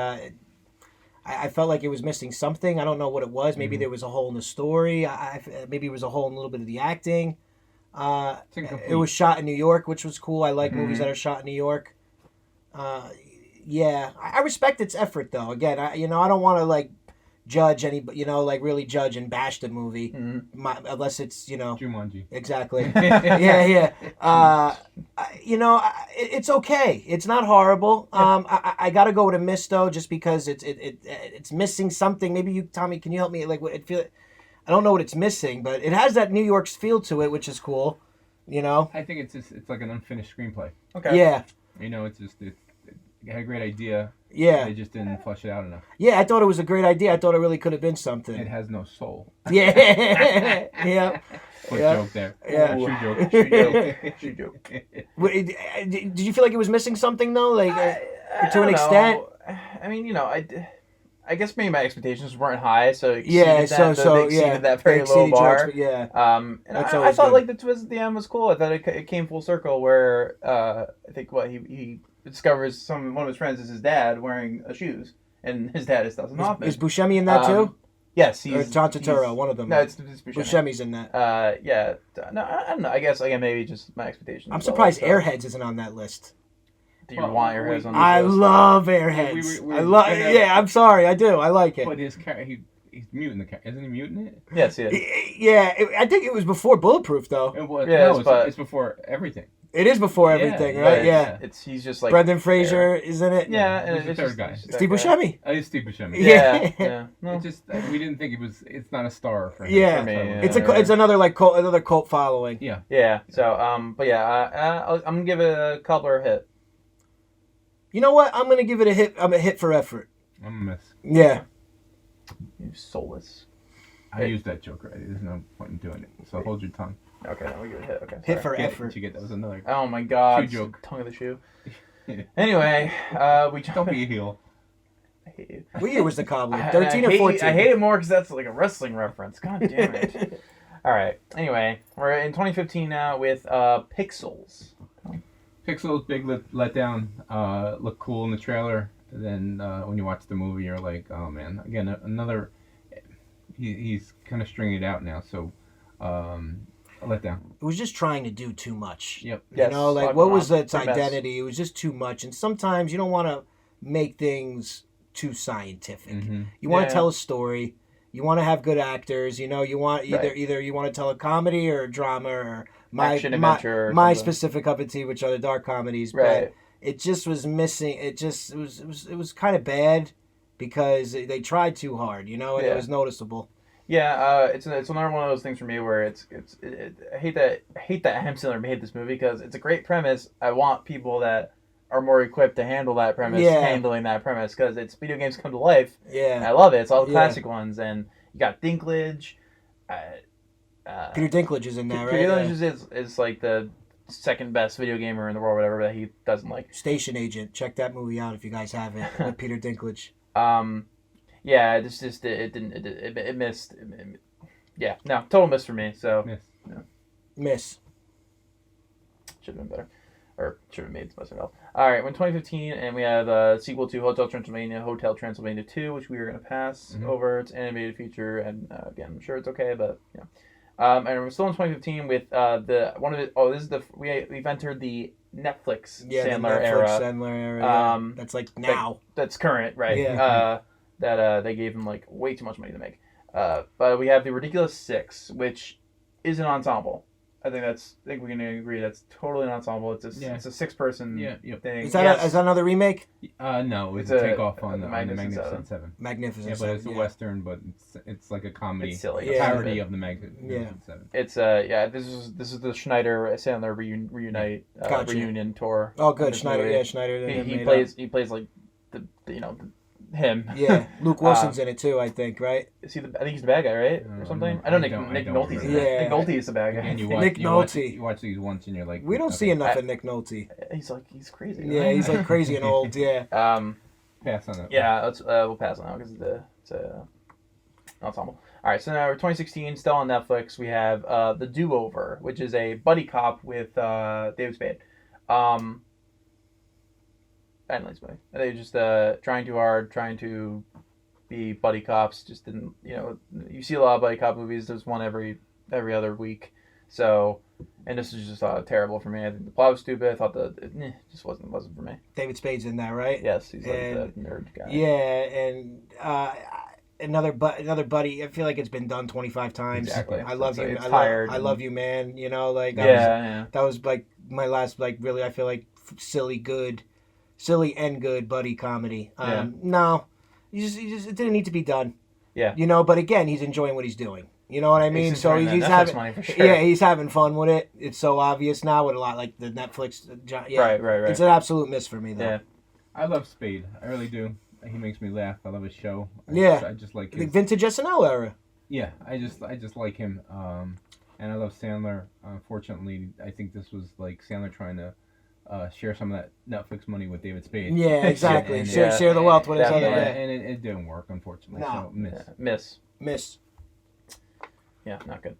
I felt like it was missing something. I don't know what it was. Maybe there was a hole in the story. Maybe it was a hole in a little bit of the acting. It was shot in New York, which was cool. I like movies that are shot in New York. Yeah, I respect its effort though. Again, I don't want to judge any, really judge and bash the movie, unless it's Jumanji. Exactly. Yeah. It's okay. It's not horrible. I got to go with a miss though, just because it's missing something. Maybe you, Tommy, can you help me? I don't know what it's missing, but it has that New York feel to it, which is cool. I think it's like an unfinished screenplay. Okay. Yeah. It had a great idea. Yeah. They just didn't flesh it out enough. Yeah, I thought it was a great idea. I thought it really could have been something. It has no soul. Yeah. Yeah. Quick Yeah. joke there. Yeah. Shoe joke. Shoe joke. Shoe joke. Did you feel like it was missing something though? To an don't extent? know. I mean, I guess maybe my expectations weren't high, so it Yeah, exceeded they exceeded that very They low exceeded your bar. yeah. And That's I always thought good. the twist at the end was cool. I thought it came full circle where I think he discovers one of his friends is his dad wearing shoes, and his dad is Dustin Hoffman. Is Buscemi in that too? Yes, Or John Turturro, one of them. No, it's Buscemi. Buscemi's in that. Yeah. No, I don't know. I guess again maybe just my expectations. I'm were surprised low, so- Airheads isn't on that list. Do you want your heads on this I list? love Airheads. We I love. gonna- Yeah, I'm sorry, I do. I like it. But he's muting the character. Isn't he muting it? Yes, yeah. Yeah, I think it was before Bulletproof though. It was, Yeah, no, but- it's before everything. It is before Yeah, everything, yeah, right? Yeah. He's just like Brendan Fraser is in it. Yeah, and Who's the it's third just- guy? it's just Steve that guy. Buscemi. It's Steve Buscemi. Yeah, yeah. No, It just we didn't think it's not a star for him. Yeah. For me, yeah. It's another another cult following. Yeah. yeah. So but yeah, I'm gonna give it a Cobbler a hit. You know what? I'm gonna give it a hit. I'm a hit for effort. I'm a miss. Yeah. You soulless. I used that joke already. There's no point in doing it. So hold your tongue. Okay, then we give it a hit. Okay. Hit sorry. for Get it? effort. Did you get that? Was another. Oh my God. Shoe joke. Tongue of the shoe. Anyway, we Don't be a heel. I hate you. What year was the Cobbler? I 13 or hate 14? I hate it more because that's like a wrestling reference. God damn it. All right. Anyway, we're in 2015 now with Pixels. Pixels, big letdown. Look cool in the trailer. And then when you watch the movie, you're like, oh man. Again, another. He's kind of stringing it out now. So, a letdown. It was just trying to do too much. Yep. You Yes, know, lot what going was on. its Pretty mess. identity? It was just too much. And sometimes you don't want to make things too scientific. You want Yeah. to tell a story. You want to have good actors. You want Right. either you want to tell a comedy or a drama or Action adventure or my something. specific cup of tea, which are the dark comedies. Right. But it just was missing. It was kind of bad because they tried too hard. And Yeah. it was noticeable. Yeah, it's another one of those things for me where I hate that Adam Sandler made this movie because it's a great premise. I want people that are more equipped to handle that premise, Yeah. handling that premise because it's video games come to life. And Yeah. I love it. It's all the Yeah. classic ones, and you got Dinklage. Peter Dinklage is in that, right? Peter Yeah. Dinklage is like the second best video gamer in the world, whatever that he doesn't like. Station Agent. Check that movie out if you guys haven't. With Peter Dinklage. Yeah, it missed. Yeah, no, total miss for me. So Miss. Miss. should have been better, or should have made something else. All right, we're in 2015, and we have a sequel to Hotel Transylvania 2, which we are going to pass over. It's an animated feature, and again, I'm sure it's okay, but yeah. And we're still in 2015 with we've entered the Netflix Yeah, Sandler the Netflix era. Sandler era. Yeah. Um, That's like now. That's current, right? Yeah. That they gave him like way too much money to make. But we have the Ridiculous Six, which is an ensemble. I think we can agree that's totally an ensemble. It's a it's a 6-person thing. Is that another remake? No, it's It's a a- takeoff on the the Magnificent Magnificent Seven. Magnificent Yeah, but Seven, it's a western, but it's like a comedy, It's silly. a Yeah. parody of the Magnificent Seven. It's This is the Schneider Sandler reunion tour. Oh, good. This Schneider. movie. Yeah, Schneider. He plays like him. Yeah, Luke Wilson's in it too. I think, right? I think he's the bad guy, right, or something. I don't know. Nick Nolte's in it. Yeah. Nick Nolte is the bad guy. And Nick Nolte. You watch these once, and you're like, We don't see enough of Nick Nolte. He's crazy. Yeah, right? he's like crazy and old. Yeah. Pass on that. Yeah, we'll pass on that because it's a ensemble. All right, so now 2016, still on Netflix, we have The Do-Over, which is a buddy cop with David Spade. I didn't like this movie. They just trying too hard, trying to be buddy cops. Just didn't, you see a lot of buddy cop movies. There's one every other week. So, and this is just terrible for me. I think the plot was stupid. I thought it just wasn't for me. David Spade's in that, right? Yes, he's like the nerd guy. Yeah, and another buddy. I feel like it's been done 25 times. Exactly. I love you. It's tired. I love you, man. That was like my last really. I feel like silly and good buddy comedy. No, it didn't need to be done. Yeah. But again, he's enjoying what he's doing. You know what I mean? So he's having money for sure. Yeah, he's having fun with it. It's so obvious now with a lot like the Netflix. Yeah. Right. It's an absolute miss for me though. Yeah. I love Spade. I really do. He makes me laugh. I love his show. I just like his... the vintage SNL era. Yeah, I just like him. And I love Sandler. Unfortunately, I think this was like Sandler trying to share some of that Netflix money with David Spade. Yeah, exactly. And share the wealth with his other. Definitely. Yeah. And it didn't work, unfortunately. No. So miss. Miss. Yeah, not good.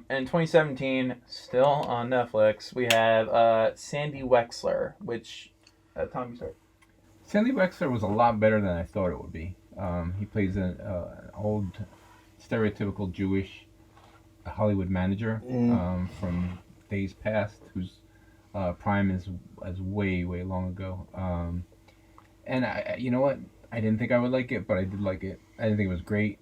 In 2017, still on Netflix, we have Sandy Wexler, which Tom, you start. Sandy Wexler was a lot better than I thought it would be. He plays an old, stereotypical Jewish Hollywood manager from days past, whose prime is way long ago. And you know what? I didn't think I would like it, but I did like it. I didn't think it was great.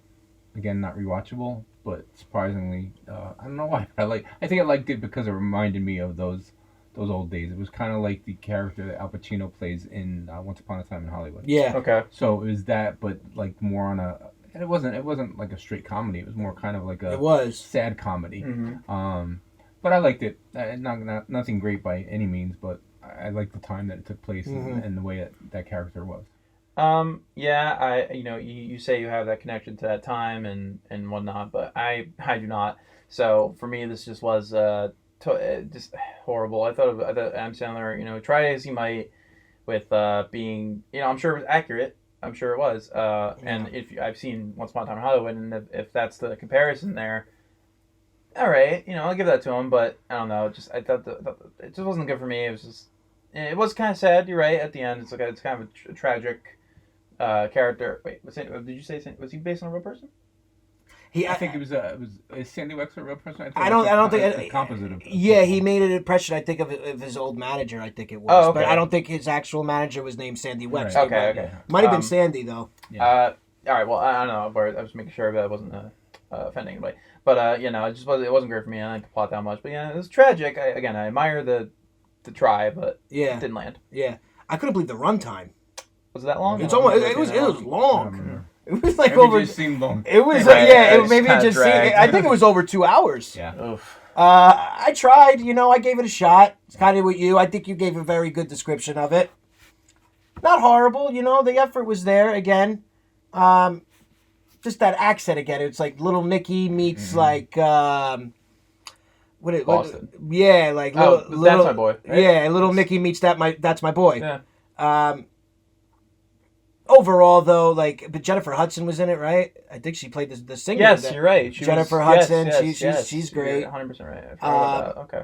Again, not rewatchable, but surprisingly, I don't know why. I think I liked it because it reminded me of those old days. It was kind of like the character that Al Pacino plays in Once Upon a Time in Hollywood. Yeah. Okay. So it was that, but like more on a. It wasn't like a straight comedy. It was more kind of like a sad comedy. Mm-hmm. But I liked it. Nothing great by any means, but I liked the time that it took place and the way that character was. Yeah, you say you have that connection to that time and whatnot, but I do not. So for me, this just was just horrible. I thought Adam Sandler, try as he might with being, I'm sure it was accurate. I'm sure it was. And if I've seen Once Upon a Time in Hollywood, and if that's the comparison there, all right, I'll give that to him. But I don't know. I thought it just wasn't good for me. It was kind of sad. You're right. At the end, it's kind of a tragic character. Wait, did you say was he based on a real person? I think it was is Sandy Wexler a real person? I don't think a composite of. Yeah, he made an impression. I think of his old manager. I think it was, oh, okay. But I don't think his actual manager was named Sandy Wexler. Right. Okay. Might have been Sandy though. Yeah. All right. Well, I don't know. I was making sure that I wasn't offending anybody. But it wasn't great for me. I didn't plot that much. But yeah, it was tragic. I admire the try, but it didn't land. Yeah, I couldn't believe the runtime. Was it that long? It's almost. It was long. It was like Maybe over. It just seemed long. It was maybe it just seemed. I think it was over 2 hours. Yeah. Oof. I tried. I gave it a shot. It's kind of with you. I think you gave a very good description of it. Not horrible. The effort was there again. Just that accent again. It's like Little Nicky meets like. Boston. Yeah, like That's My Boy. Right? Yeah, Little Nicky meets That's My Boy. Yeah. Overall, though, but Jennifer Hudson was in it, right? I think she played the singer. Yes, you're right. Jennifer Hudson. Yes, she's great. You're 100% right. I forgot about that. Okay.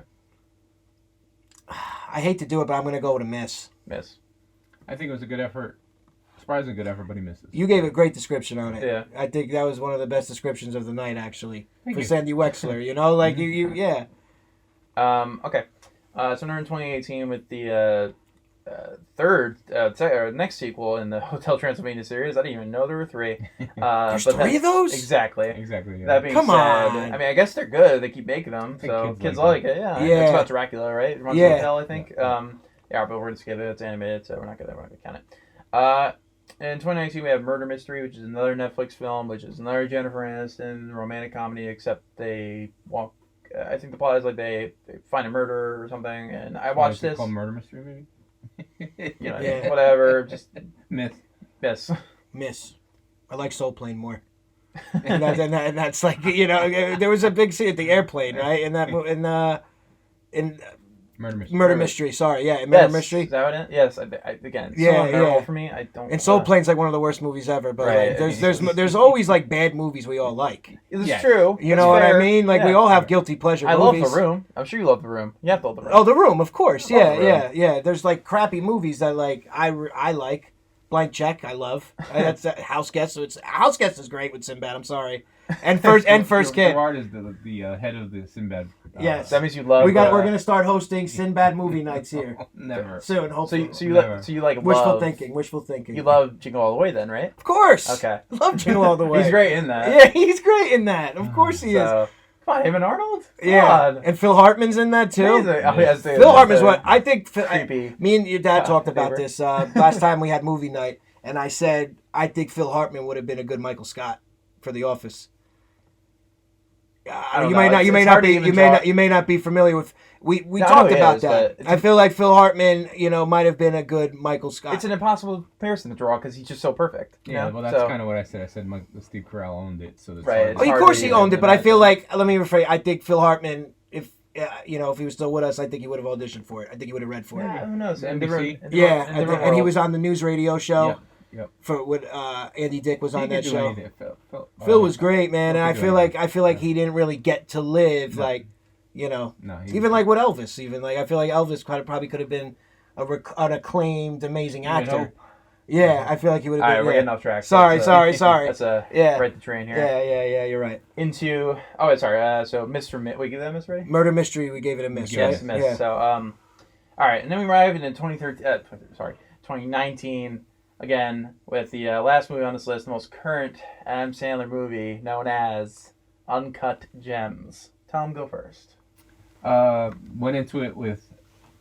I hate to do it, but I'm going to go with a miss. Miss. I think it was a good effort. Surprisingly good effort, but he misses. You gave a great description on it. Yeah. I think that was one of the best descriptions of the night, actually, Thank for you. Sandy Wexler. Yeah. Okay. So we're in 2018 with the next sequel in the Hotel Transylvania series. I didn't even know there were three. There's but three of those? Exactly. Exactly. Yeah. That being Come said, on. I mean, I guess they're good. They keep making them, think so kids kids like like it. Yeah, Yeah. It's about Dracula, right? It runs Yeah. the hotel, I think. Yeah. Yeah, but we're gonna skip it. It's animated, so we're not gonna count it. In 2019, we have Murder Mystery, which is another Netflix film, which is another Jennifer Aniston romantic comedy, except they walk. I think the plot is like they find a murder or something, and I watched this. Called Murder Mystery, maybe. Yeah. Whatever. Just Miss. Miss. I like Soul Plane more. And that's like, there was a big scene at the airplane, right? In that in Murder Mystery. Murder Mystery. Sorry, yeah, in Murder Yes. Mystery. Is that what it? Yes. Again, it's Yeah, so memorable yeah. for me. I don't. And Soul Plane's like one of the worst movies ever, but Right. like, there's always like bad movies we all like. It's Yes. true. You It's know what I fair. mean? Like we Yeah. all have guilty pleasure I love movies. The Room. I'm sure you love The Room. You have to love The Room. Oh, The Room, of course. I love Yeah, The Room. yeah. There's like crappy movies that like I like. Blank Check, I love. That's House Guest. So House Guest is great with Sinbad. I'm sorry. And first Kid. Gerard is the head of the Sinbad. Yes. That means you love. We're gonna start hosting Sinbad movie nights here Never. soon. So Hopefully. you like Wishful love, thinking. Wishful thinking. You love Jingle All the Way, then, right? Of course. Okay. Love Jingle All the Way. He's great in that. Yeah, he's great in that. Of course he is. So, come on, him and Arnold. Come Yeah, on. and Phil Hartman's in that too. Amazing. Oh, yes, dude. Phil Hartman's what I think. Creepy. Me and your dad talked about Favorite. this last time we had movie night, and I said I think Phil Hartman would have been a good Michael Scott for The Office. don't You know. may not. You It's may hard not to be. even You may draw- not. You may not be familiar with. We No, I know talked he about is, that. but I feel like Phil Hartman, might have been a good Michael Scott. It's an impossible comparison to draw because he's just so perfect. you Yeah, know? well, that's So- kind of what I said. I said Steve Carell owned it, so that's Right. hard. Well, hard of course to he even owned it, but I feel imagine. like let me rephrase. I think Phil Hartman, if he was still with us, I think he would have auditioned for it. I think he would have read for it. Yeah, who knows? NBC? Yeah, and and he was on the news radio show. Yep. Yep. For when Andy Dick was He on could that do show. anything, Phil was great, man, and Phil I could feel do like anything. he didn't really get to live No. like, No, he even was- like with Elvis. Even like I feel like Elvis probably could have been an acclaimed, amazing You would actor. hope. Yeah, I feel like he would All have right, been. we're yeah. getting off track. Sorry, Let's, sorry. Let's Yeah. right the train here. Yeah, you're right. Into sorry. So Mr. We give that a miss, right? Murder Mystery, we gave it a miss, Yeah, right? Yes, miss. Yeah. So all right, and then we arrive in 2019 again with the last movie on this list, the most current Adam Sandler movie known as Uncut Gems. Tom, go first. Went into it with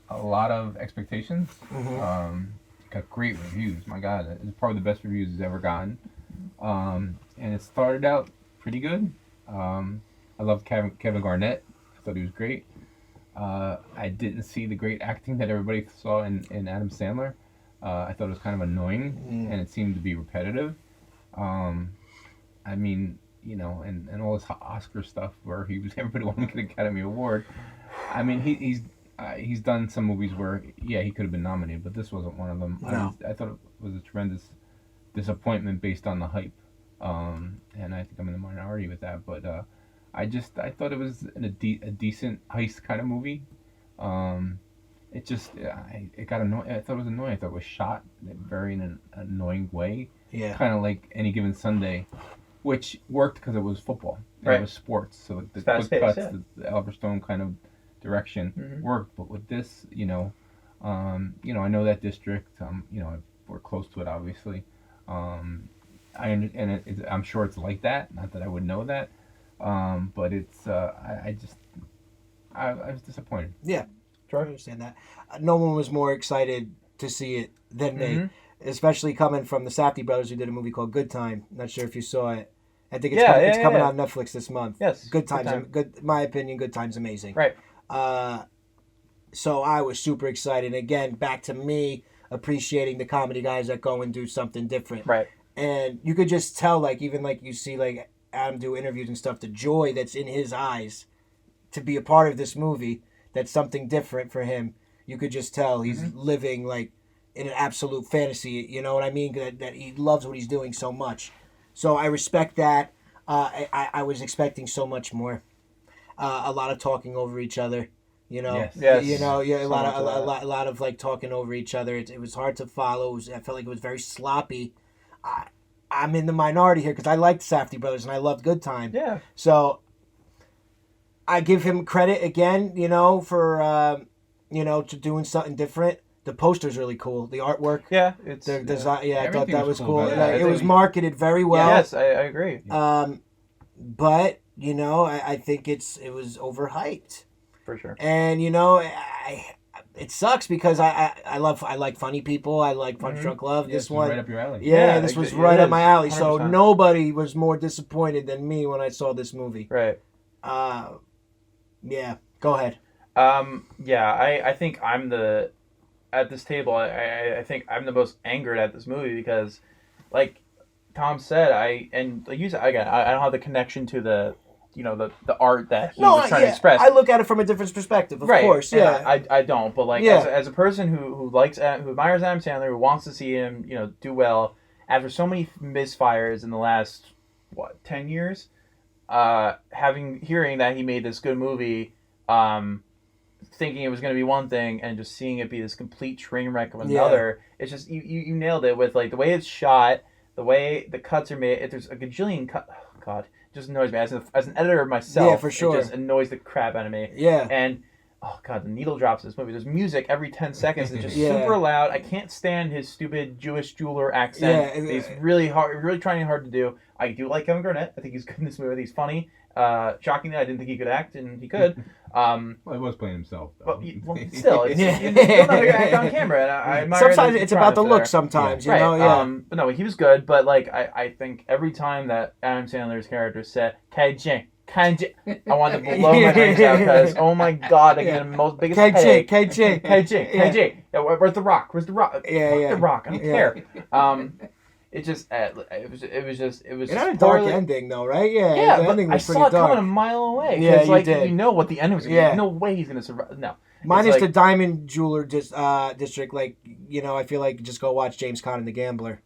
a lot of expectations. Mm-hmm. Got great reviews. My God, it's probably the best reviews it's ever gotten. And it started out pretty good. I loved Kevin Garnett. I thought he was great. I didn't see the great acting that everybody saw in Adam Sandler. I thought it was kind of annoying, and it seemed to be repetitive. I mean, and all this Oscar stuff where everybody wanted to get an Academy Award. I mean, he's done some movies where he could have been nominated, but this wasn't one of them. No. I thought it was a tremendous disappointment based on the hype, and I think I'm in the minority with that. But I thought it was a decent heist kind of movie. It got annoying. I thought it was annoying. I thought it was shot very in an annoying way. Yeah. Kind of like Any Given Sunday, which worked because it was football. And Right. It was sports. So the Fast quick paced, cuts, yeah. the Albert Stone kind of direction Mhm. worked. But with this, I know that district. We're close to it, obviously. I'm sure it's like that. Not that I would know that. But it's. I was disappointed. Yeah, I understand that. No one was more excited to see it than me, Mhm. especially coming from the Safdie brothers who did a movie called Good Time. Not sure if you saw it. I think it's Yeah, it's coming yeah. on Netflix this month. Yes, Good Time's Good Time. good. My opinion, Good Time's amazing. Right. So I was super excited. Again, back to me appreciating the comedy guys that go and do something different. Right. And you could just tell, like, even like you see like Adam do interviews and stuff, the joy that's in his eyes to be a part of this movie. That's something different for him. You could just tell he's living like in an absolute fantasy. You know what I mean? That he loves what he's doing so much. So I respect that. I was expecting so much more. A lot of talking over each other. Yes. Yes. A So lot much of of that. a lot of like talking over each other. It was hard to follow. I felt like it was very sloppy. I'm in the minority here because I liked Safdie brothers and I loved Good Time. Yeah. So I give him credit again, for to doing something different. the poster's really cool. The artwork. Yeah, it's The design. Yeah, I thought Everything that was was cool. cool about Like, it. it was marketed very well. Yes, I agree. But I think it was overhyped. For sure. And it sucks because I like funny people. I like Punch Drunk Love. Yeah, This was one, right up your alley. yeah, this was it right up is, my alley. So 100%. nobody was more disappointed than me when I saw this movie. Right. Yeah, go ahead. Yeah, I think at this table, I think I'm the most angered at this movie because, like Tom said, and like you said, again, I don't have the connection to the art that he was trying to express. I look at it from a different perspective, of course. and Yeah, I don't, but like as a person who admires Adam Sandler, who wants to see him, do well after so many misfires in the last 10 years, hearing that he made this good movie, thinking it was going to be one thing and just seeing it be this complete train wreck of another. It's just you nailed it with like the way it's shot, the way the cuts are made. If there's a gajillion cut, oh God, it just annoys me as an editor myself. Yeah, for sure. It just annoys the crap out of me. Yeah. And oh God, the needle drops in this movie. There's music every 10 seconds. It's just Yeah. super loud. I can't stand his stupid Jewish jeweler accent. Yeah. He's really trying hard to do. I do like Kevin Garnett. I think he's good in this movie. He's funny. Shockingly, I didn't think he could act, and he could. Well, he was playing himself, though. But still, it's, Yeah. you don't know how to act on camera, and I admire Sometimes the it's about the triumph look. there. Sometimes Right. Yeah. But no, he was good. But like, I think every time that Adam Sandler's character said "KJ," I wanted to blow my brains out because oh my God, I get the most biggest headache. KJ. Yeah, where's the Rock? Where's the Rock? Yeah, Fuck yeah. the Rock. I don't care. It just It just had a dark poorly- ending, though, right? Yeah. Yeah, the but ending I was pretty saw it dark. coming a mile away. Yeah, 'cause, you like, did. You know what the end was going to Yeah. be. No way he's going to survive. No. Minus It's the like- Diamond Jeweler district, like I feel like just go watch James Caan and the Gambler,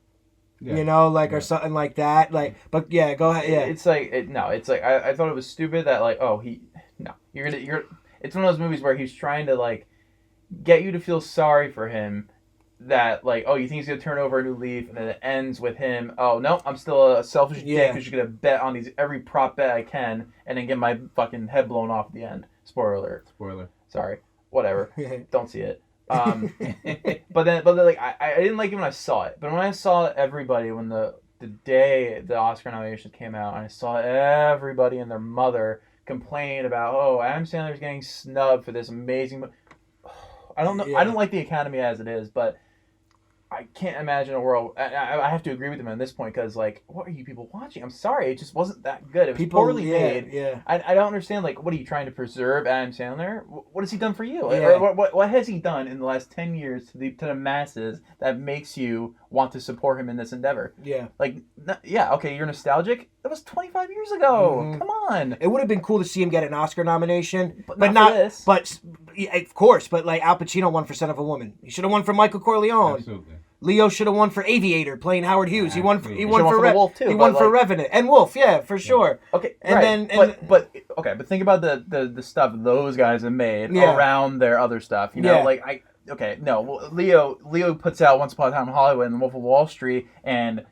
Yeah. or something like that. Like, but yeah, go ahead. Yeah, It's like it's like I thought it was stupid that like you're it's one of those movies where he's trying to like get you to feel sorry for him that like you think he's gonna turn over a new leaf and then it ends with him no I'm still a selfish dick who's gonna bet on every prop bet I can and then get my fucking head blown off at the end. Spoiler alert. Spoiler. Sorry. Whatever. Don't see it. But then like I didn't like it when I saw it. But when I saw everybody when the day the Oscar nominations came out and I saw everybody and their mother complain about Adam Sandler's getting snubbed for this amazing I don't know. Yeah. I don't like the Academy as it is, but I can't imagine a world. I have to agree with him on this point because, like, what are you people watching? I'm sorry, it just wasn't that good. It was poorly made. Yeah. I don't understand. Like, what are you trying to preserve, Adam Sandler? What has he done for you? Yeah. Or what has he done in the last 10 years to the masses that makes you want to support him in this endeavor? Yeah. Like, okay, you're nostalgic. That was 25 years ago. Mhm. Come on. It would have been cool to see him get an Oscar nomination, But but not for this. But yeah, of course, but like Al Pacino won for Son of a Woman. He should have won for Michael Corleone. Absolutely. Leo should have won for Aviator, playing Howard Hughes. He won for Absolutely. he won Should've for, won for The Wolf, too, he but, won for like- Revenant and Wolf. Yeah, for sure. Okay, And right. then- but think about the stuff those guys have made Yeah. around their other stuff. You know, Yeah. Leo puts out Once Upon a Time in Hollywood and The Wolf of Wall Street and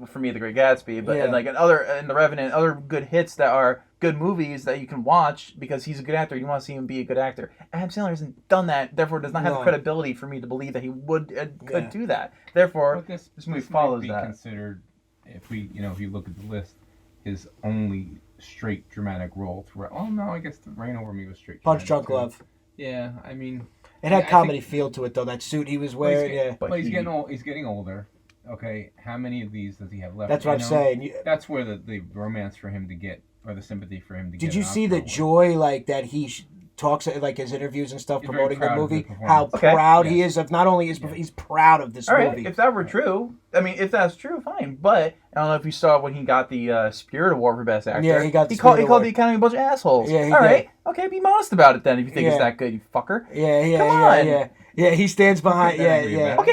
for me The Great Gatsby, but Yeah. and The Revenant, other good hits that are good movies that you can watch because he's a good actor. You want to see him be a good actor. Adam Sandler hasn't done that, therefore does not have the No. credibility for me to believe that he would could Yeah. do that. Therefore, But this movie might follows be that. considered, if you look at the list, his only straight dramatic role throughout. Oh no, I guess The Reign Over Me was straight. Punch dramatic, Drunk too. Love. Yeah, I mean, It had I comedy think- feel to it though. That suit he was well, he's wearing. getting- Yeah, But But he's he- getting old. He's getting older. Okay, how many of these does he have left? that's what I'm You know? saying. That's where the romance for him to get, or the sympathy for him to get. Did you an see Oscar the award. joy like that he talks like his interviews and stuff He's very promoting the proud of the movie? performance. How Okay. proud Yes. he is of not only his Yeah. he's proud of this All right, movie. if that were true, I mean, if that's true, fine. But I don't know if you saw when he got the Spirit Award for Best Actor. Yeah, he got the called Spirit called Award. the Academy a bunch of assholes. Yeah, he all did. right, okay, be modest about it then. If you think Yeah. it's that good, you fucker. Yeah, Come yeah, on. yeah. Yeah, he stands behind. Get Yeah, angry yeah. about it.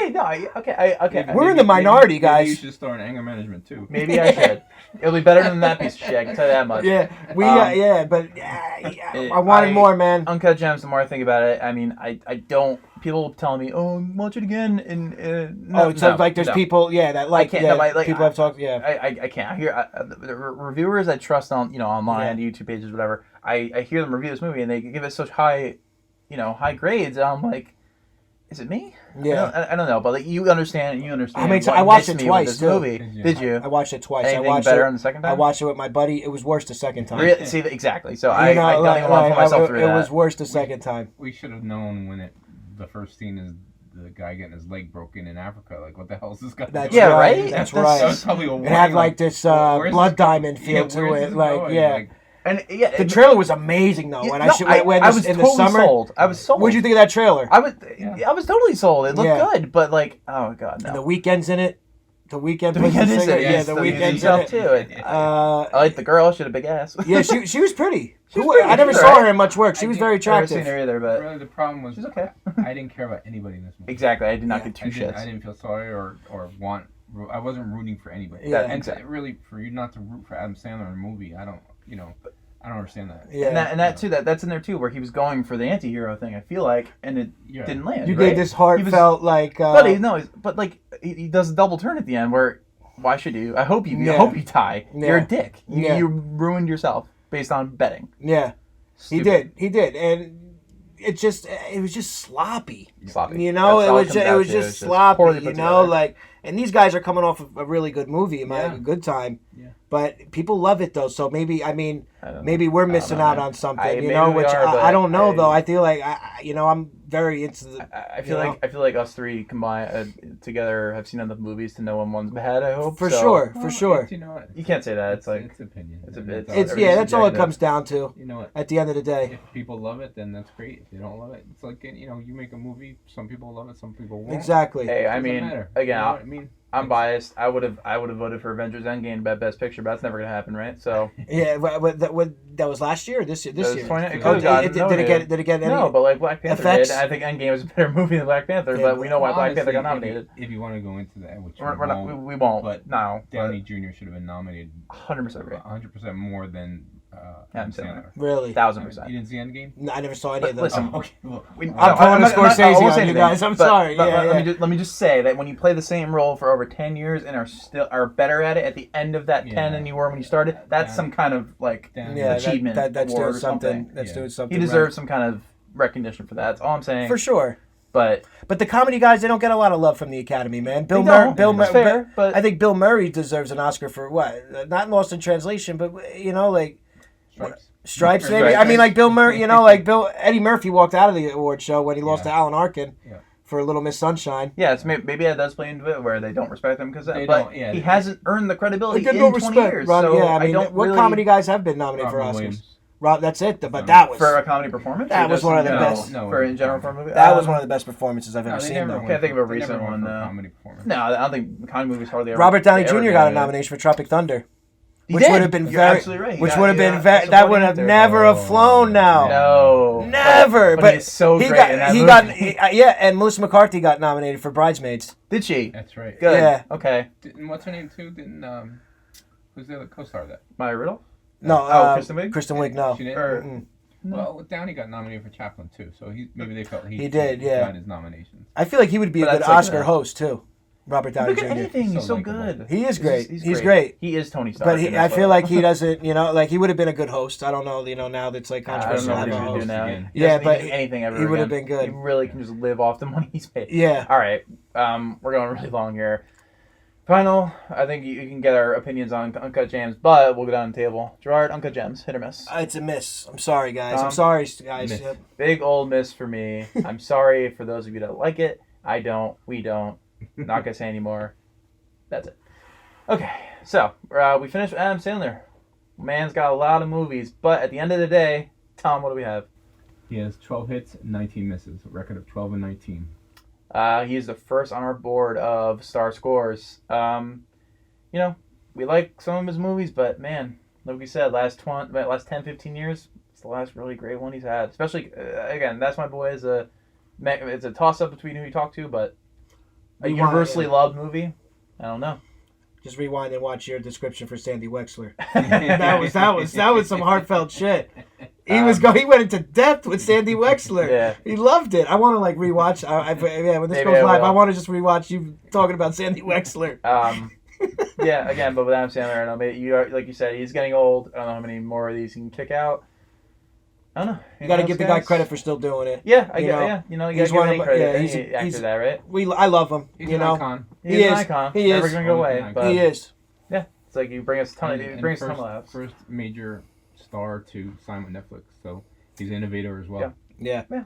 Okay, no, okay. We're in the minority, Maybe guys. you should start in anger management too. Maybe I should. It'll be better than that piece of shit. I can tell you that much. Yeah, but It- I wanted more, man. Uncut Gems. The more I think about it, I mean, I don't. People telling me, "Oh, watch it again," and no, So no, like there's no. people, that like, can't- yeah, no, like, people have talked, yeah. I can't. I hear the reviewers I trust on online, Yeah. YouTube pages, whatever. I hear them review this movie and they give it such high grades. And I'm like, Is it me? Yeah. I don't know, but like you understand. You understand. I mean, what I watched gets it me with twice, this too. movie. Did you? I watched it twice. Anything I watched better it, on the second time? I watched it with my buddy. It was worse the second time. See, exactly. So You I know, don't even want to put myself through it that. was worse the second time. We should have known when the first scene is the guy getting his leg broken in Africa. Like, what the hell is this guy That's doing? Yeah, right? That's That right. was probably a It had like this where's blood this diamond going? feel to where's it. this Like, going? yeah. Like, And yeah, The trailer was amazing though. When I was in totally the summer. sold. I was sold. What'd you think of that trailer? I was totally sold. It looked Yeah. good, but like, oh god, And the no. Weekend's in it. The Weekend. The Weeknd is singer. it? Yeah, Yes, the the Weekend's in himself it. too. I like the girl. She had a big ass. Yeah, she was pretty. She was pretty. I never She was saw alright. her in much work. She was very I've never attractive. seen her either, but really, the problem was she's okay. I didn't care about anybody in this movie. Exactly. I did not get I two didn't, shits. I didn't feel sorry or want. I wasn't rooting for anybody. Yeah. And Exactly. really, for you not to root for Adam Sandler in a movie, I don't understand that. Yeah. And that too. That's in there too, where he was going for the anti-hero thing. I feel like, and it Yeah. didn't land. You right? gave this heartfelt like. But like he does a double turn at the end where. Why should you? I hope you. I Yeah. hope you tie. Yeah. You're a dick. Yeah. You ruined yourself based on betting. Yeah, Stupid. he did, and it was just sloppy. Sloppy. You know, That's all it it was comes down to. just It's sloppy. poorly You put know, together. like, and these guys are coming off of a really good movie, Yeah. a good time. Yeah. But people love it though, so maybe I don't maybe know. we're I don't missing know, out man. on something. Maybe You know, we which are, but I don't know though. I feel like I'm very into the. I feel like us three combined together have seen enough movies to know when one's bad. I hope For so. sure. You know what? You can't say that. It's like it's opinion. it's a And bit- all- It's everything's that's all it subjective. comes down to. You know what? At the end of the day, If people love it, then that's great. If they don't love it, it's like, you make a movie. Some people love it, some people won't. exactly. Hey, I Doesn't mean, matter. again, You know what I mean? I'm biased. I would have voted for Avengers Endgame Best Picture, but that's never gonna happen, right? So Yeah, that was last year or this year? This It was year. 20 it Did could have gotten Did it get any? no, but like Black Panther effects? did. I think Endgame was a better movie than Black Panther, Yeah, but we know why Black Panther got Honestly, nominated. If you want to go into that, which We're not, we won't. but No, Downey Jr. should have been nominated 100% agree. 100% more than Adam Adam Sandler. Sandler. Really? 1000%. You didn't see Endgame? No, I never saw any of those. Listen, Oh, okay. Well, We- I'm no, pulling not- a Scorsese I won't say on you anything, guys. I'm but- sorry. but Yeah, let yeah. let me just say that when you play the same role for over 10 years and are better at it at the end of that 10 Yeah. than you were when you started, that's some kind of like Downey- Yeah, achievement that's award doing or something. something. That's Yeah. doing something. He deserves some kind of recognition for that. That's all I'm saying. for sure. But But the comedy guys, they don't get a lot of love from the Academy, man. They don't. Bill That's Murray. fair, but- I think Bill Murray deserves an Oscar for what? Not Lost in Translation, but like Stripes. Stripes, maybe. I mean, like Bill Murray. Eddie Murphy walked out of the award show when he lost to Yeah. Alan Arkin Yeah. for Little Miss Sunshine. yeah, it's maybe that does play into it where they don't respect him because They but don't, yeah. he hasn't earned the credibility Get in no 20 respect, years. Ron. So Yeah, I mean, don't what really, comedy guys have been nominated for Robin Oscars? Williams. Rob, that's it. But that was for a comedy performance. That or was just one of the in best. general? No, for in general for a movie. that was one of the best performances I've ever No, they seen. never Though. went Can't think of a they recent never went one, for a no. comedy performance. No, I don't think comedy movies hardly ever. Robert Downey they ever Jr. got a get nomination for Tropic Thunder. He Which did. would have been You're very, absolutely right. He which got- would have he been got very, a that would have supporting never have flown now. No, Never. But But he's so he great got, in that he movie. got, yeah, and Melissa McCarthy got nominated for Bridesmaids. Did she? That's right. Good. Yeah. Okay. Didn't, what's her name too? Didn't who's the other co-star of that? Maya Riddle. No, Kristen Wiig? Kristen Wiig, no. She didn't. Or- Mm-mm. Well, Downey got nominated for Chaplin too, so maybe they felt He did, yeah. got his nominations. I feel like he would be a But good that's like Oscar that. host too. Robert Downey Look at Jr. anything. He's So so likable. good. He is great. He's He's great. He is Tony Stark. But in I this feel level. like he doesn't, like he would have been a good host. I don't know, now that's like I don't controversial. know to what have he a should do host. now. again. He Yeah, doesn't need but to do anything ever he would have again. been good. He really can just live off the money he's paid. Yeah. All right. We're going really long here. Final. I think you can get our opinions on Uncut Gems, but we'll go down the table. Gerard, Uncut Gems, hit or miss? It's a miss. I'm sorry, guys. I'm Tom? sorry, guys. Miss. Yep. Big old miss for me. I'm sorry for those of you that like it. I don't. We don't. Not gonna say anymore. That's it. Okay, so we finished with Adam Sandler. Man's got a lot of movies, but at the end of the day, Tom, what do we have? He has 12 hits, 19 misses, a record of 12 and 19. He is the first on our board of star scores. We like some of his movies, but man, like we said, last 10, 15 years, it's the last really great one he's had. Especially, again, That's My Boy is it's a toss-up between who you talk to, but a Rewind, universally yeah. loved movie. I don't know. Just rewind and watch your description for Sandy Wexler. that was some heartfelt shit. He went into depth with Sandy Wexler. Yeah. He loved it. I want to rewatch. When this Maybe goes I live, will. I want to just rewatch you talking about Sandy Wexler. Yeah, again, but with Adam Sandler, I don't know, maybe like you said, he's getting old. I don't know how many more of these he can kick out. I don't know. You got to Anything give the else, guy guys? credit for still doing it. Yeah, I You get know, yeah. You know, you he's gotta give one any of- credit yeah, to he's- any actor he's- that, right? I love him. He's you an know, icon. He's an is. icon. He Never is. gonna go away. Icon. But he is. yeah, it's like you bring us a ton of And brings us a first, ton of laughs. first major star to sign with Netflix, so he's an innovator as well. Yeah. Yeah.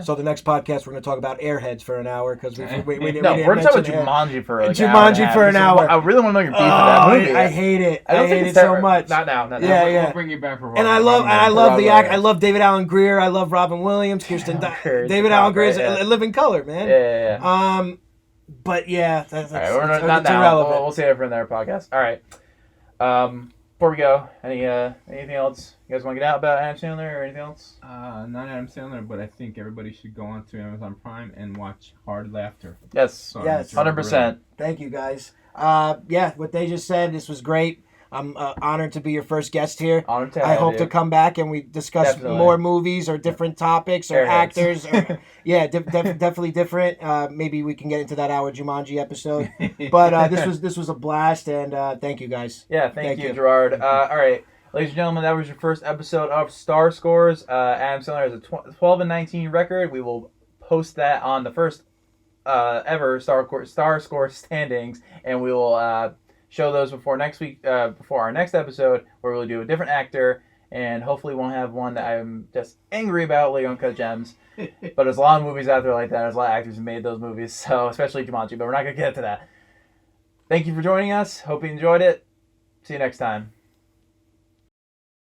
So the next podcast we're going to talk about Airheads for an hour because we No, didn't we're talking about mention Jumanji for like Jumanji for an hour. I really want to know your beef with Oh, that movie. I hate it. I don't I think hate it's it so that- much. Not now. Not now. Yeah, We'll- yeah. We'll bring you back for And I love the Robin act. I love David Allen Greer. I love Robin Williams, Kirsten. Greer's David the Allen top, Greer is right? a living color, man. Yeah. But yeah, that's All right, we're it's not now. irrelevant. We'll save it for another podcast. All right. Before we go, anything else you guys want to get out about Adam Sandler or anything else? Not Adam Sandler, but I think everybody should go on to Amazon Prime and watch Hard Laughter. Yes. Sorry, Yes. Mr. 100%. Thank you, guys. Yeah, what they just said, this was great. I'm honored to be your first guest here. Honored to I have hope you. to come back and we discuss Definitely. more movies or different topics or Airheads. actors. Or, yeah, definitely different. Maybe we can get into that Our Jumanji episode. But this was a blast, and thank you guys. Yeah, thank you, you. Gerard. All right, ladies and gentlemen, that was your first episode of Star Scores. Adam Sandler has a 12-19 record. We will post that on the first ever Star Score standings, and we will show those before next week, before our next episode, where we'll do a different actor, and hopefully won't have one that I'm just angry about later on Cut Gems. But there's a lot of movies out there like that. There's a lot of actors who made those movies, so especially Jumanji. But we're not gonna get into that. Thank you for joining us. Hope you enjoyed it. See you next time.